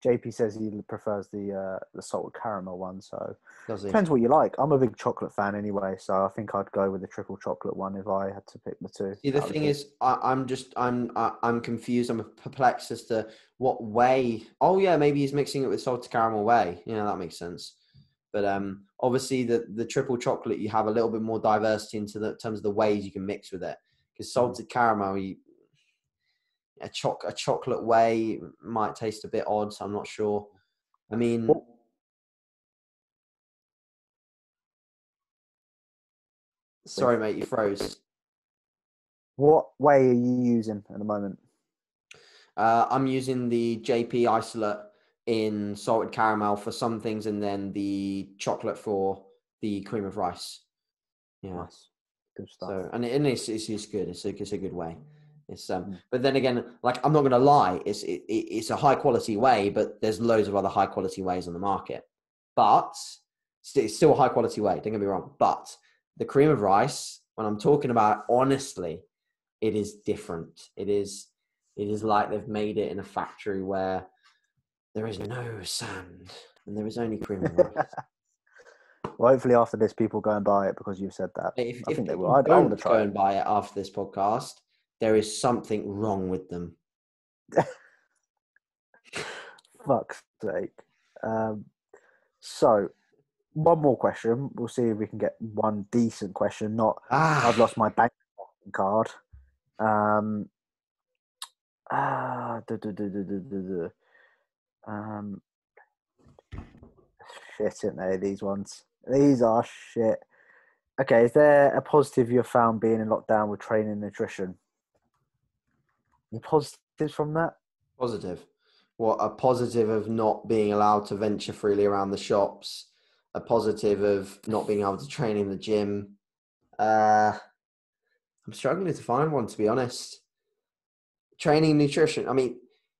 JP says he prefers the salted caramel one. So Does he? depends what you like. I'm a big chocolate fan anyway, so I think I'd go with the triple chocolate one if I had to pick the two. See, the thing is, I'm confused. I'm perplexed as to what way. Oh yeah, maybe he's mixing it with salted caramel whey. Yeah, that makes sense. But obviously the triple chocolate, you have a little bit more diversity into the terms of the ways you can mix with it. Because salted caramel, a chocolate whey might taste a bit odd. So I'm not sure. I mean, sorry mate, you froze. What whey are you using at the moment? I'm using the JP isolate in salted caramel for some things, and then the chocolate for the cream of rice. Yeah, Nice, good stuff. So and it's good. It's a good way. It's but then again, like I'm not gonna lie, it's a high quality whey, but there's loads of other high quality wheys on the market. But it's still a high quality whey. Don't get me wrong. But the cream of rice, when I'm talking about, honestly, it is different. It is like they've made it in a factory where there is no sand and there is only cream of rice. Well, hopefully after this, people go and buy it because you've said that. If I think they people will. I want to don't try go and buy it after this podcast, there is something wrong with them. Fuck's sake. So, one more question. We'll see if we can get one decent question. Not, I've lost my bank card. Shit, isn't they? These ones. These are shit. Okay, is there a positive you've found being in lockdown with training and nutrition? Any positives from that? Positive. What, a positive of not being allowed to venture freely around the shops, a positive of not being able to train in the gym. I'm struggling to find one, to be honest. Training, nutrition. I mean,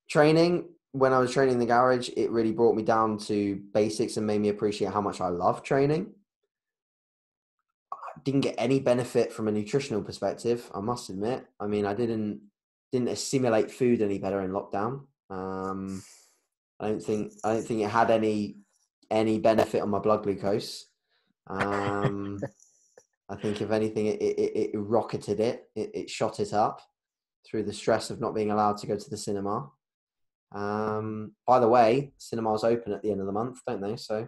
training, when I was training in the garage, it really brought me down to basics and made me appreciate how much I love training. I didn't get any benefit from a nutritional perspective, I must admit. I mean, I didn't assimilate food any better in lockdown. I don't think it had any benefit on my blood glucose. I think if anything, it rocketed it. It shot it up through the stress of not being allowed to go to the cinema. By the way, cinemas open at the end of the month, don't they? So I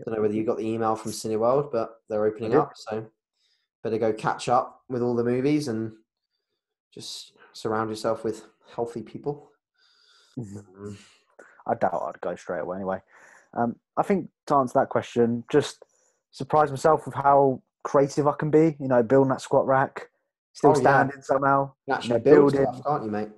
don't know whether you got the email from Cineworld, but they're opening up. So better go catch up with all the movies and just surround yourself with healthy people. I doubt I'd go straight away anyway. I think to answer that question, just surprise myself with how creative I can be. You know, building that squat rack, still standing somehow. You actually build stuff, can't you, mate?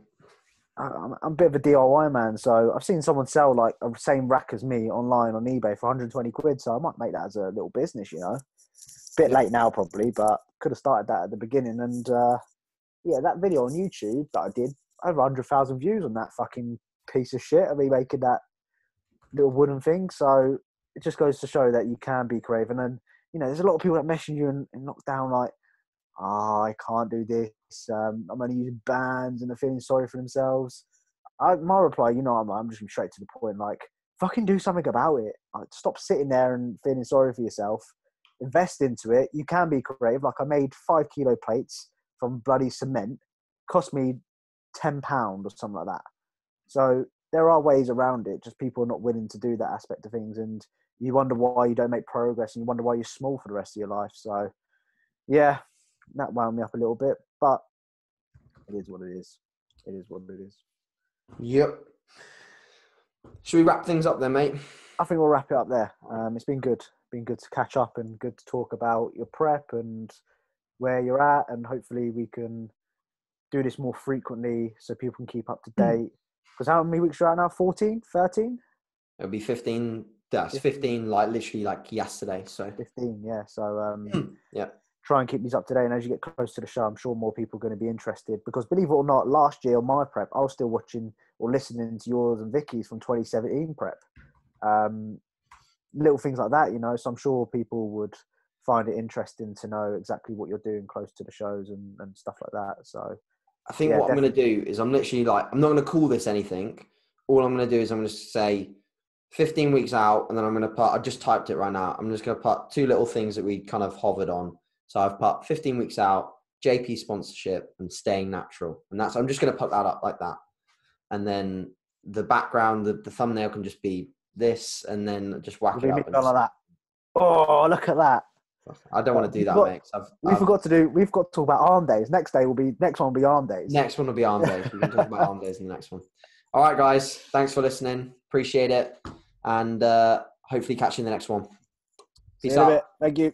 I'm a bit of a DIY man, so I've seen someone sell like a same rack as me online on eBay for 120 quid. So I might make that as a little business, you know. Bit late now probably, but could have started that at the beginning. And that video on YouTube that I did, over 100,000 views on that fucking piece of shit of me making that little wooden thing. So it just goes to show that you can be creative. And then, you know, there's a lot of people that message you in lockdown like, I can't do this. I'm only using bands, and they're feeling sorry for themselves. My reply, you know, I'm just straight to the point. Like, fucking do something about it. Like, stop sitting there and feeling sorry for yourself. Invest into it. You can be creative. Like, I made 5 kilo plates from bloody cement. Cost me £10 or something like that. So there are ways around it. Just people are not willing to do that aspect of things, and you wonder why you don't make progress, and you wonder why you're small for the rest of your life. So, yeah. That wound me up a little bit, but it is what it is. It is what it is. Yep. Should we wrap things up then, mate? I think we'll wrap it up there. It's been good. Been good to catch up and good to talk about your prep and where you're at, and hopefully we can do this more frequently so people can keep up to date. Because how many weeks are out now? 14? 13? It'll be 15. That's 15, like literally like yesterday. So 15, yeah. So yeah. Try and keep these up to date. And as you get close to the show, I'm sure more people are going to be interested. Because believe it or not, last year on my prep, I was still watching or listening to yours and Vicky's from 2017 prep. Little things like that, you know. So I'm sure people would find it interesting to know exactly what you're doing close to the shows and stuff like that. So I think what I'm going to do is I'm literally like, I'm not going to call this anything. all I'm going to do is I'm going to say 15 weeks out, and then I'm going to put, I just typed it right now. I'm just going to put two little things that we kind of hovered on. So I've put 15 weeks out, JP sponsorship, and staying natural. And I'm just going to put that up like that. And then the background, the thumbnail can just be this, and then just whack it up. Like that. Oh, look at that. I don't want to do that, mate. We've got to talk about arm days. Next one will be arm days. Next one will be arm days. We can talk about arm days in the next one. All right, guys. Thanks for listening. Appreciate it. And hopefully catch you in the next one. Peace out. Thank you.